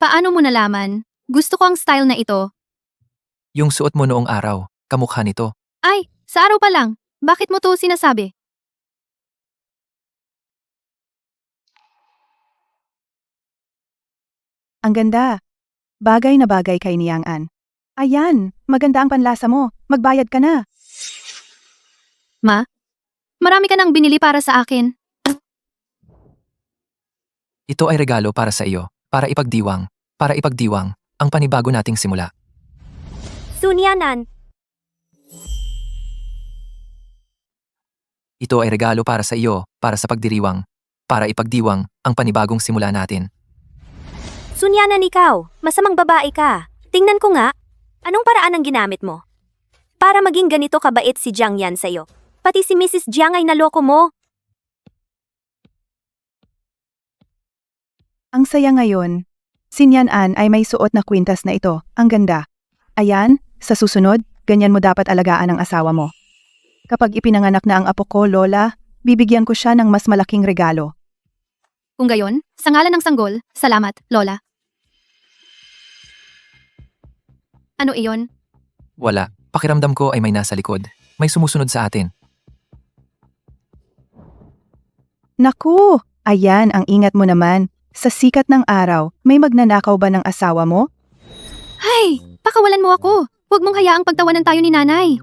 Paano mo nalaman? Gusto ko ang style na ito. Yung suot mo noong araw, kamukha nito. Ay, sa araw pa lang. Bakit mo to sinasabi? Ang ganda. Bagay na bagay kay Niang An. Ayan, maganda ang panlasa mo. Magbayad ka na. Marami ka nang binili para sa akin. Ito ay regalo para sa iyo, para ipagdiwang ang panibago nating simula. Sunyanan, Ito ay regalo para sa iyo, para sa pagdiriwang, para ipagdiwang ang panibagong simula natin. Sunyanan ikaw, masamang babae ka. Tingnan ko nga, anong paraan ang ginamit mo? Para maging ganito kabait si Jiang Yan sa'yo. Pati si Mrs. Jiang ay naloko mo. Ang saya ngayon. Si Nian An ay may suot na kwintas na ito. Ang ganda. Ayan, sa susunod, ganyan mo dapat alagaan ang asawa mo. Kapag ipinanganak na ang apo ko, Lola, bibigyan ko siya ng mas malaking regalo. Kung gayon, sa ngalan ng sanggol, salamat, Lola. Ano iyon? Wala, pakiramdam ko ay may nasa likod. May sumusunod sa atin. Naku! Ayan, ang ingat mo naman. Sa sikat ng araw, may magnanakaw ba ng asawa mo? Hay, pakawalan mo ako. Huwag mong hayaang pagtawanan tayo ni nanay.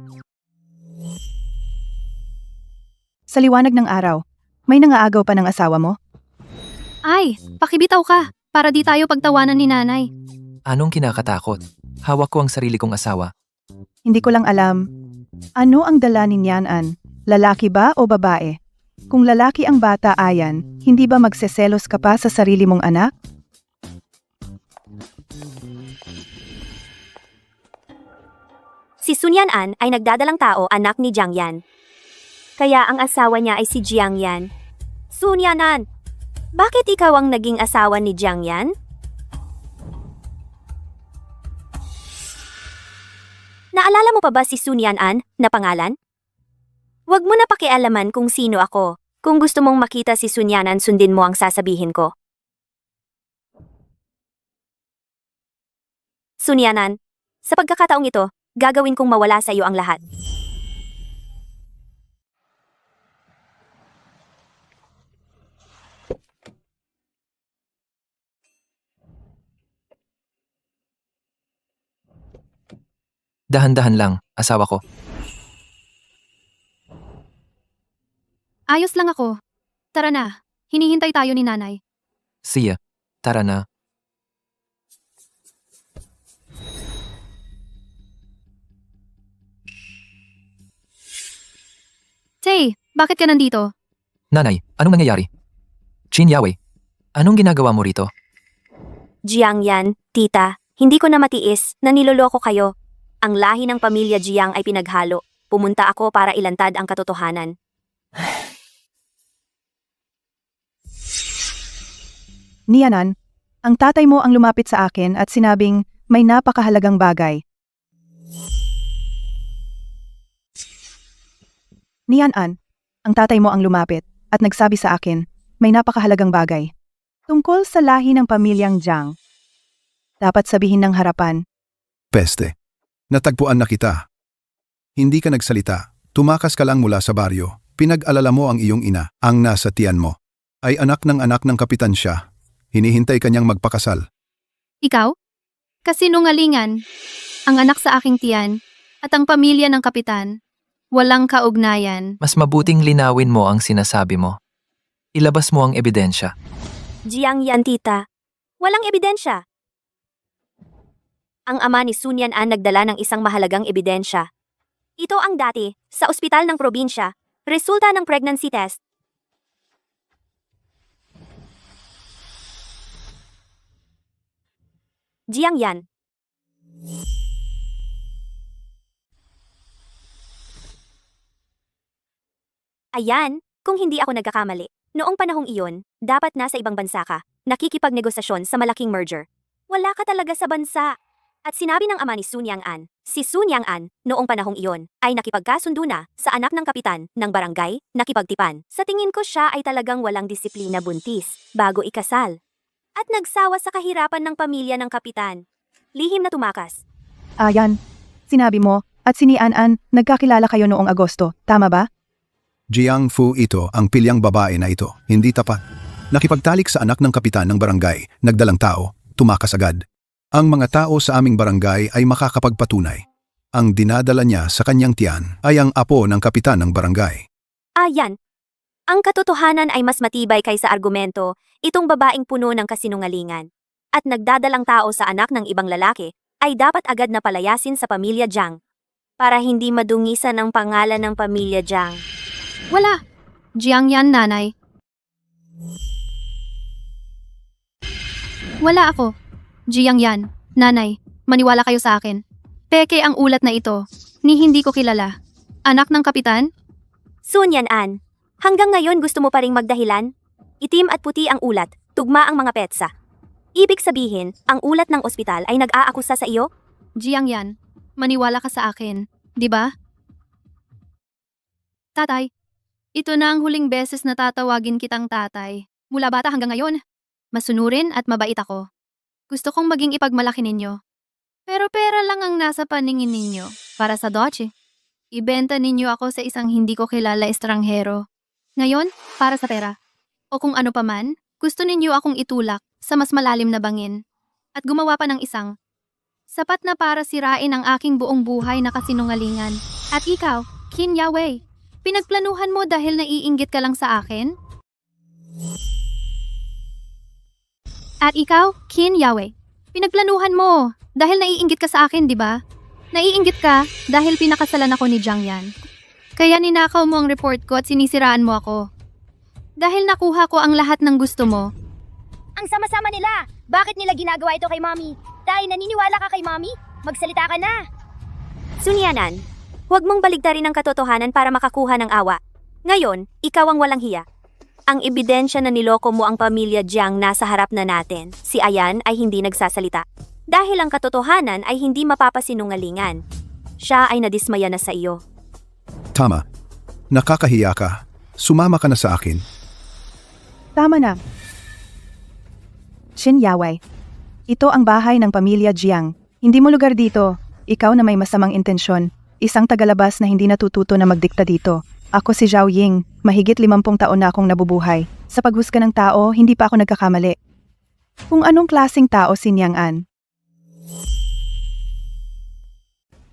Sa liwanag ng araw, may nangaagaw pa ng asawa mo? Ay, pakibitaw ka, para di tayo pagtawanan ni nanay. Anong kinakatakot? Hawak ko ang sarili kong asawa. Hindi ko lang alam. Ano ang dala ni Nian An? Lalaki ba o babae? Kung lalaki ang bata, Ayan, hindi ba magseselos ka pa sa sarili mong anak? Si Sunyanan ay nagdadalang tao anak ni Jiang Yan. Kaya ang asawa niya ay si Jiang Yan. Sunyanan, bakit ikaw ang naging asawa ni Jiang Yan? Naalala mo pa ba si Sunyanan na pangalan? Huwag mo na pakialaman kung sino ako. Kung gusto mong makita si Sunyanan, sundin mo ang sasabihin ko. Sunyanan, sa pagkakataong ito, gagawin kong mawala sa iyo ang lahat. Dahan-dahan lang, asawa ko. Ayos lang ako. Tara na, hinihintay tayo ni nanay. Siya, tara na. Tay, bakit ka nandito? Nanay, anong nangyayari? Chin Yaoi, anong ginagawa mo rito? Jiang Yan, tita, hindi ko na matiis na niloloko kayo. Ang lahi ng pamilya Jiang ay pinaghalo. Pumunta ako para ilantad ang katotohanan. Nian An, ang tatay mo ang lumapit sa akin at sinabing may napakahalagang bagay. Nian An, ang tatay mo ang lumapit at nagsabi sa akin may napakahalagang bagay. Tungkol sa lahi ng pamilyang Jiang. Dapat sabihin ng harapan. Peste. Natagpuan na kita. Hindi ka nagsalita. Tumakas ka lang mula sa baryo. Pinag-alala mo ang iyong ina, ang nasa tiyan mo. Ay anak ng kapitan siya. Hinihintay kanyang magpakasal. Ikaw? Kasinungalingan. Ang anak sa aking tiyan at ang pamilya ng kapitan. Walang kaugnayan. Mas mabuting linawin mo ang sinasabi mo. Ilabas mo ang ebidensya. Jiang Yan, tita. Walang ebidensya. Ang ama ni Sunyanan nagdala ng isang mahalagang ebidensya. Ito ang dati, sa ospital ng probinsya, resulta ng pregnancy test. Jiang Yan. Ayan, kung hindi ako nagkakamali. Noong panahong iyon, dapat nasa ibang bansa ka, nakikipagnegosasyon sa malaking merger. Wala ka talaga sa bansa. At sinabi ng ama ni Sun Yang-an, si Sun Yang-an, noong panahong iyon, ay nakipagkasundo na sa anak ng kapitan ng barangay, nakipagtipan. Sa tingin ko siya ay talagang walang disiplina buntis, bago ikasal. At nagsawa sa kahirapan ng pamilya ng kapitan. Lihim na tumakas. Ayan, sinabi mo, at si Nian-an, nagkakilala kayo noong Agosto, tama ba? Jiang Fu ito, ang pilyang babae na ito, hindi tapat. Nakipagtalik sa anak ng kapitan ng barangay, nagdalang tao, tumakas agad. Ang mga tao sa aming barangay ay makakapagpatunay. Ang dinadala niya sa kanyang tiyan ay ang apo ng kapitan ng barangay. Ayan. Ang katotohanan ay mas matibay kaysa argumento, itong babaeng puno ng kasinungalingan. At nagdadalang tao sa anak ng ibang lalaki, ay dapat agad na palayasin sa pamilya Jiang. Para hindi madungisan ang pangalan ng pamilya Jiang. Wala. Jiang yan, nanay. Wala ako. Jiang yan, nanay. Maniwala kayo sa akin. Peke ang ulat na ito. Ni hindi ko kilala. Anak ng kapitan? Sun Yan-an, hanggang ngayon gusto mo pa ring magdahilan? Itim at puti ang ulat, tugma ang mga petsa. Ibig sabihin, ang ulat ng ospital ay nag-aakusa sa iyo? Jiang yan, maniwala ka sa akin, di ba? Tatay, ito na ang huling beses na tatawagin kitang tatay. Mula bata hanggang ngayon, masunurin at mabait ako. Gusto kong maging ipagmalaki ninyo. Pero pera lang ang nasa paningin ninyo para sa Doce. Ibenta ninyo ako sa isang hindi ko kilala estranghero. Ngayon, para sa pera. O kung ano pa man, gusto ninyo akong itulak sa mas malalim na bangin. At gumawa pa ng isang sapat na para sirain ang aking buong buhay na kasinungalingan. At ikaw, Qin Yawei, pinagplanuhan mo dahil naiinggit ka lang sa akin? At ikaw, Qin Yawei, pinagplanuhan mo dahil naiinggit ka sa akin, di ba? Naiinggit ka dahil pinakasalan ako ni Jiang Yan. Kaya ninakaw mo ang report ko at sinisiraan mo ako. Dahil nakuha ko ang lahat ng gusto mo. Ang sama-sama nila! Bakit nila ginagawa ito kay Mommy? Dahil naniniwala ka kay Mommy? Magsalita ka na! Sun Yan-an, huwag mong baligtarin ang katotohanan para makakuha ng awa. Ngayon, ikaw ang walang hiya. Ang ebidensya na niloko mo ang pamilya Jiang nasa harap na natin. Si Ayan ay hindi nagsasalita. Dahil ang katotohanan ay hindi mapapasinungalingan. Siya ay nadismaya na sa iyo. Tama. Nakakahiya ka. Sumama ka na sa akin. Tama na. Qin Yawei, ito ang bahay ng pamilya Jiang. Hindi mo lugar dito. Ikaw na may masamang intensyon. Isang tagalabas na hindi natututo na magdikta dito. Ako si Zhao Ying, mahigit 50 taon na akong nabubuhay. Sa paghusga ng tao, hindi pa ako nagkakamali. Kung anong klaseng tao si Niang-an?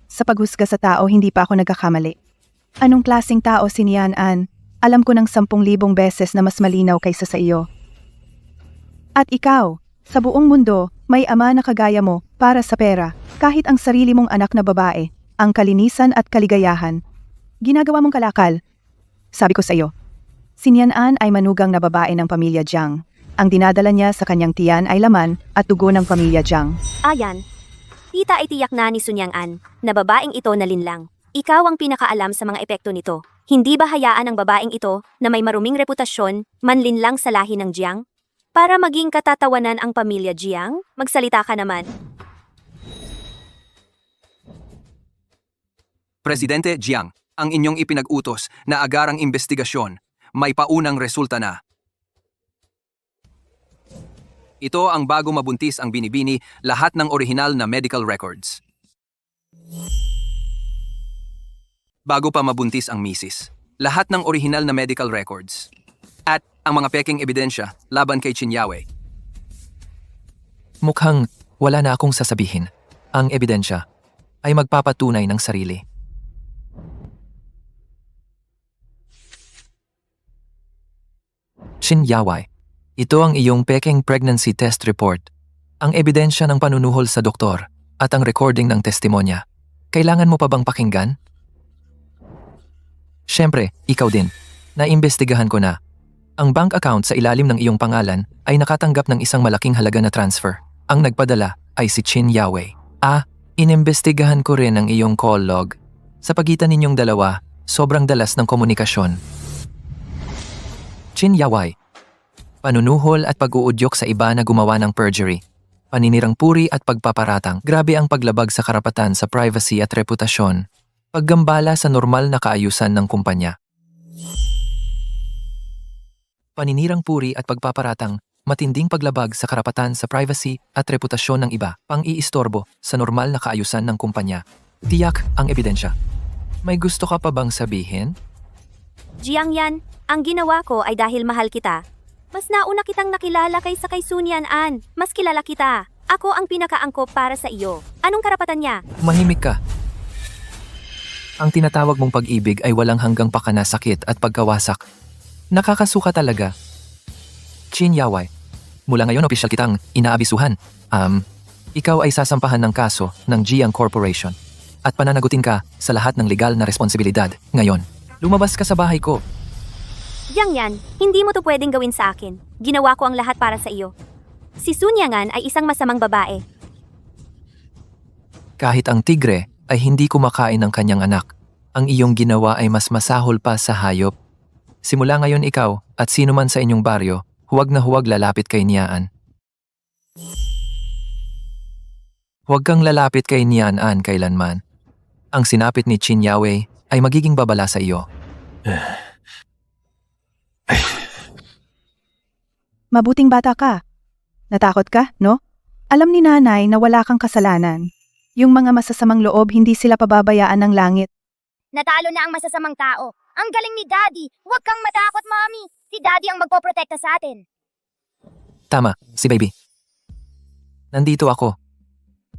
Sa paghusga sa tao, hindi pa ako nagkakamali. Anong klaseng tao si Nian-an? Alam ko ng 10,000 beses na mas malinaw kaysa sa iyo. At ikaw, sa buong mundo, may ama na kagaya mo para sa pera, kahit ang sarili mong anak na babae, ang kalinisan at kaligayahan. Ginagawa mong kalakal. Sabi ko sa iyo, si Nian-an ay manugang na babae ng pamilya Jiang. Ang dinadala niya sa kanyang tiyan ay laman at dugo ng pamilya Jiang. Ayan. Tita ay tiyak na ni Sun Yang-an na babaeng ito na linlang. Ikaw ang pinakaalam sa mga epekto nito. Hindi ba hayaan ng babaeng ito na may maruming reputasyon manlinlang sa lahi ng Jiang? Para maging katatawanan ang pamilya Jiang, magsalita ka naman. Presidente Jiang, ang inyong ipinag-utos na agarang investigasyon, may paunang resulta na. Ito ang bago mabuntis ang binibini lahat ng orihinal na medical records. Bago pa mabuntis ang misis, lahat ng orihinal na medical records. At ang mga peking ebidensya laban kay Qin Yawei. Mukhang wala na akong sasabihin. Ang ebidensya ay magpapatunay ng sarili. Qin Yawei, ito ang iyong peking pregnancy test report. Ang ebidensya ng panunuhol sa doktor at ang recording ng testimonya. Kailangan mo pa bang pakinggan? Siyempre, ikaw din. Naimbestigahan ko na. Ang bank account sa ilalim ng iyong pangalan ay nakatanggap ng isang malaking halaga na transfer. Ang nagpadala ay si Qin Yawei. Inimbestigahan ko rin ang iyong call log. Sa pagitan ninyong dalawa, sobrang dalas ng komunikasyon. Qin Yawei, panunuhol at pag-uudyok sa iba na gumawa ng perjury. Paninirang puri at pagpaparatang. Grabe ang paglabag sa karapatan sa privacy at reputasyon. Paggambala sa normal na kaayusan ng kumpanya. Paninirang puri at pagpaparatang. Matinding paglabag sa karapatan sa privacy at reputasyon ng iba. Pang-iistorbo sa normal na kaayusan ng kumpanya. Tiyak ang ebidensya. May gusto ka pa bang sabihin? Jiangyan, ang ginawa ko ay dahil mahal kita. Mas nauna kitang nakilala kaysa kay Sunyan An. Mas kilala kita. Ako ang pinakaangkop para sa iyo. Anong karapatan niya? Mahimik ka. Ang tinatawag mong pag-ibig ay walang hanggang pakanasakit at pagkawasak. Nakakasuka talaga. Chin Yawai, mula ngayon opisyal kitang inaabisuhan. Ikaw ay sasampahan ng kaso ng Jiang Corporation at pananagutin ka sa lahat ng legal na responsibilidad. Ngayon, lumabas ka sa bahay ko. Jiangyan, hindi mo to pwedeng gawin sa akin. Ginawa ko ang lahat para sa iyo. Si Sunyangan ay isang masamang babae. Kahit ang tigre ay hindi kumakain ng kanyang anak, ang iyong ginawa ay mas masahol pa sa hayop. Simula ngayon ikaw at sino man sa inyong baryo, huwag na huwag lalapit kay Niaan. Huwag kang lalapit kay Niaan kailanman. Ang sinapit ni Chin Yawei ay magiging babala sa iyo. Mabuting bata ka. Natakot ka, no? Alam ni nanay na wala kang kasalanan. Yung mga masasamang loob hindi sila pababayaan ng langit. Natalo na ang masasamang tao. Ang galing ni Daddy. Huwag kang matakot, Mommy. Si Daddy ang magpoprotekta sa atin. Tama, si baby. Nandito ako.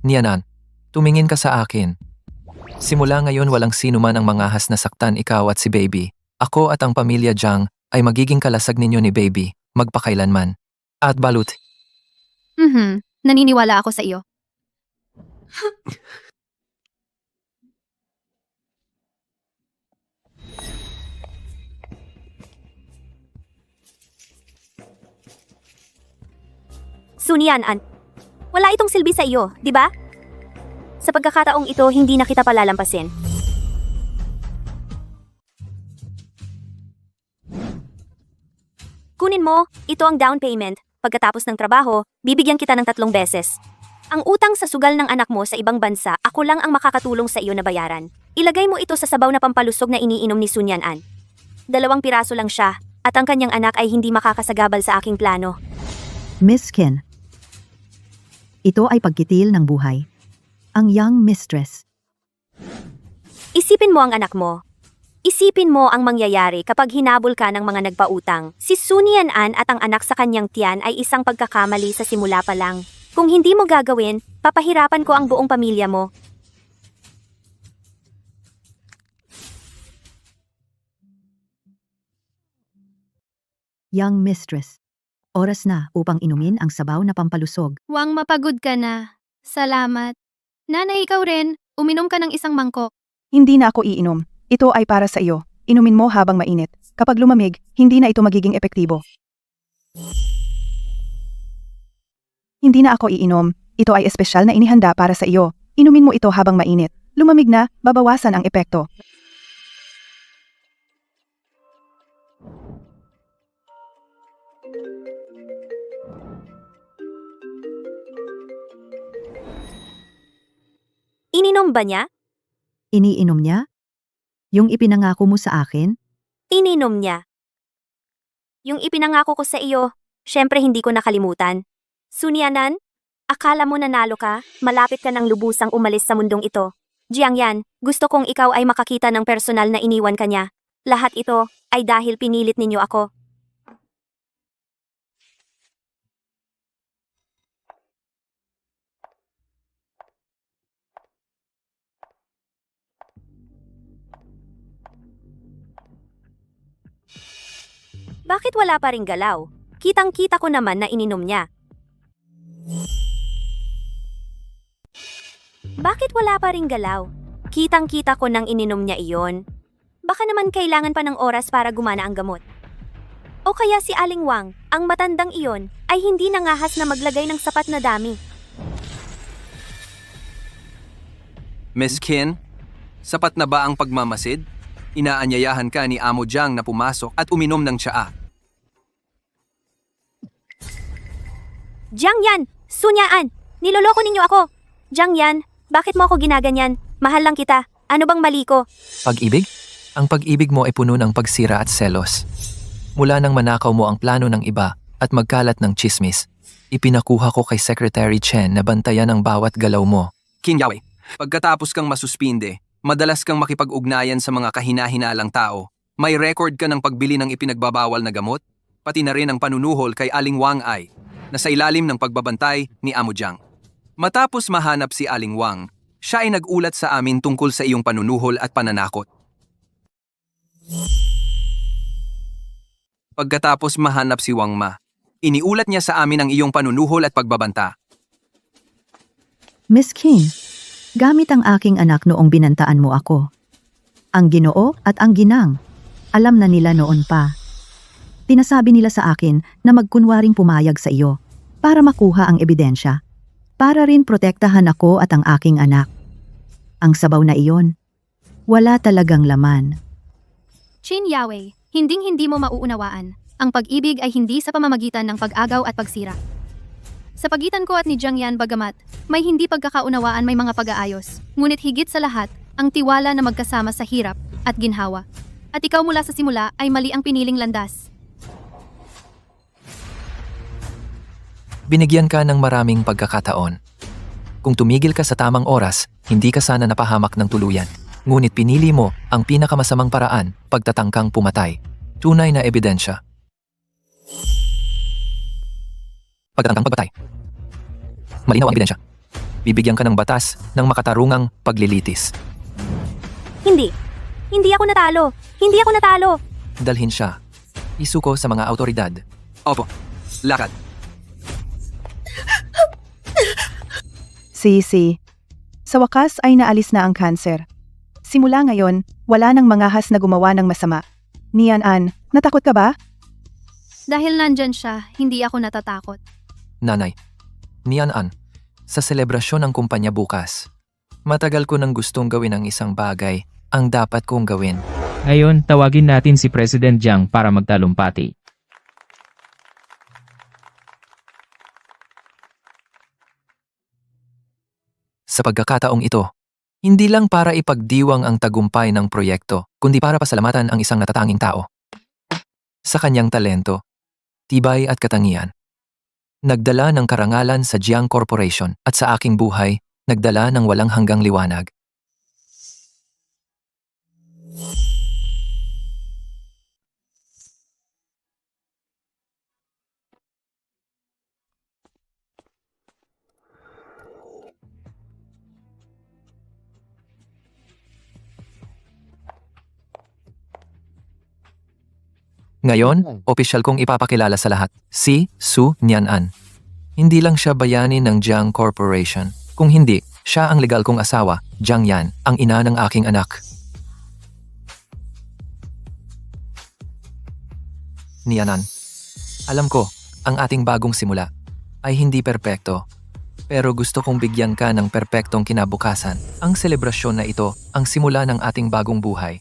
Nianan, tumingin ka sa akin. Simula ngayon walang sino man ang mangahas na saktan ikaw at si baby. Ako at ang pamilya Jiang ay magiging kalasag ninyo ni baby, magpakailanman. At balut. Naniniwala ako sa iyo. Sunyan-an, wala itong silbi sa iyo, di ba? Sa pagkakataong ito, hindi na kita palalampasin. Kunin mo, ito ang down payment. Pagkatapos ng trabaho, bibigyan kita ng 3 beses. Ang utang sa sugal ng anak mo sa ibang bansa, ako lang ang makakatulong sa iyo na bayaran. Ilagay mo ito sa sabaw na pampalusog na iniinom ni Sunyan-an. 2 piraso lang siya, at ang kanyang anak ay hindi makakasagabal sa aking plano. Miss Ken. Ito ay pagkitil ng buhay. Ang young mistress. Isipin mo ang anak mo. Isipin mo ang mangyayari kapag hinabol ka ng mga nagpautang. Si Sunyan-an at ang anak sa kanyang tiyan ay isang pagkakamali sa simula pa lang. Kung hindi mo gagawin, papahirapan ko ang buong pamilya mo. Young mistress. Oras na upang inumin ang sabaw na pampalusog. Huwag mapagod ka na. Salamat. Nanay, ikaw rin. Uminom ka ng isang mangkok. Hindi na ako iinom. Ito ay para sa iyo. Inumin mo habang mainit. Kapag lumamig, hindi na ito magiging epektibo. Hindi na ako iinom. Ito ay espesyal na inihanda para sa iyo. Inumin mo ito habang mainit. Lumamig na, babawasan ang epekto. Ininom ba niya? Iniinom niya? Yung ipinangako mo sa akin? Ininom niya. Yung ipinangako ko sa iyo, syempre hindi ko nakalimutan. Sunyanan, akala mo nanalo ka, malapit ka ng lubusang umalis sa mundong ito. Jiangyan, gusto kong ikaw ay makakita ng personal na iniwan ka niya. Lahat ito ay dahil pinilit ninyo ako. Bakit wala pa ring galaw? Kitang-kita ko naman na ininom niya. Bakit wala pa ring galaw? Kitang-kita ko nang ininom niya iyon. Baka naman kailangan pa ng oras para gumana ang gamot. O kaya si Aling Wang, ang matandang iyon, ay hindi nangahas na maglagay ng sapat na dami. Miss Qin, sapat na ba ang pagmamasid? Inaanyayahan ka ni Amo Jiang na pumasok at uminom ng tsaa. Jiangyan! Sunyaan! Niloloko ninyo ako. Jiang Yan, bakit mo ako ginaganyan? Mahal lang kita. Ano bang mali ko? Pag-ibig? Ang pag-ibig mo ay puno ng pagsira at selos. Mula nang manakaw mo ang plano ng iba at magkalat ng chismis, ipinakuha ko kay Secretary Chen na bantayan ang bawat galaw mo. Qin Yaoy, pagkatapos kang masuspinde, madalas kang makipag-ugnayan sa mga kahinahinalang tao. May record ka ng pagbili ng ipinagbabawal na gamot, pati na rin ang panunuhol kay Aling Wang Ai, na sa ilalim ng pagbabantay ni Amo Jiang. Matapos mahanap si Aling Wang, siya ay nag-ulat sa amin tungkol sa iyong panunuhol at pananakot. Pagkatapos mahanap si Wang Ma, iniulat niya sa amin ang iyong panunuhol at pagbabanta. Miss Qin, gamit ang aking anak noong binantaan mo ako. Ang Ginoo at ang Ginang, alam na nila noon pa. Tinasabi nila sa akin na magkunwaring pumayag sa iyo para makuha ang ebidensya. Para rin protektahan ako at ang aking anak. Ang sabaw na iyon, wala talagang laman. Qin Yaoy, hinding-hindi mo mauunawaan. Ang pag-ibig ay hindi sa pamamagitan ng pag-agaw at pagsira. Sa pagitan ko at ni Jiang Yan bagamat, may hindi pagkakaunawaan may mga pag-aayos. Ngunit higit sa lahat, ang tiwala na magkasama sa hirap at ginhawa. At ikaw mula sa simula ay mali ang piniling landas. Binigyan ka ng maraming pagkakataon. Kung tumigil ka sa tamang oras, hindi ka sana napahamak ng tuluyan. Ngunit pinili mo ang pinakamasamang paraan, pagtatangkang pumatay. Tunay na ebidensya. Pagtatangkang pagpatay. Malinaw ang ebidensya. Bibigyan ka ng batas ng makatarungang paglilitis. Hindi. Hindi ako natalo. Hindi ako natalo. Dalhin siya. Isuko sa mga autoridad. Opo, lakad. Sisi. Sa wakas ay naalis na ang kanser. Simula ngayon, wala nang mangahas na gumawa ng masama. Nian An, natakot ka ba? Dahil nandyan siya, hindi ako natatakot. Nanay, Nian An, sa selebrasyon ng kumpanya bukas, matagal ko nang gustong gawin ang isang bagay ang dapat kong gawin. Ngayon, tawagin natin si President Jiang para magtalumpati. Sa pagkakataong ito, hindi lang para ipagdiwang ang tagumpay ng proyekto, kundi para pasalamatan ang isang natatanging tao. Sa kanyang talento, tibay at katangian. Nagdala ng karangalan sa Jiang Corporation at sa aking buhay, nagdala ng walang hanggang liwanag. Ngayon, opisyal kong ipapakilala sa lahat, si Su Nian-an. Hindi lang siya bayani ng Jiang Corporation. Kung hindi, siya ang legal kong asawa, Jiang Yan, ang ina ng aking anak. Nian-an, alam ko, ang ating bagong simula ay hindi perpekto. Pero gusto kong bigyan ka ng perpektong kinabukasan. Ang selebrasyon na ito ang simula ng ating bagong buhay.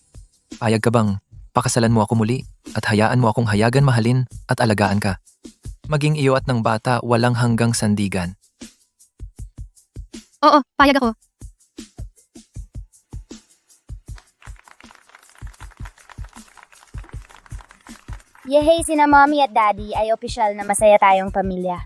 Payag ka bang pakasalan mo ako muli at hayaan mo akong hayagan, mahalin at alagaan ka? Maging iyo at ng bata walang hanggang sandigan. Oo, payag ako. Yehey, sina mommy at daddy ay opisyal na masaya tayong pamilya.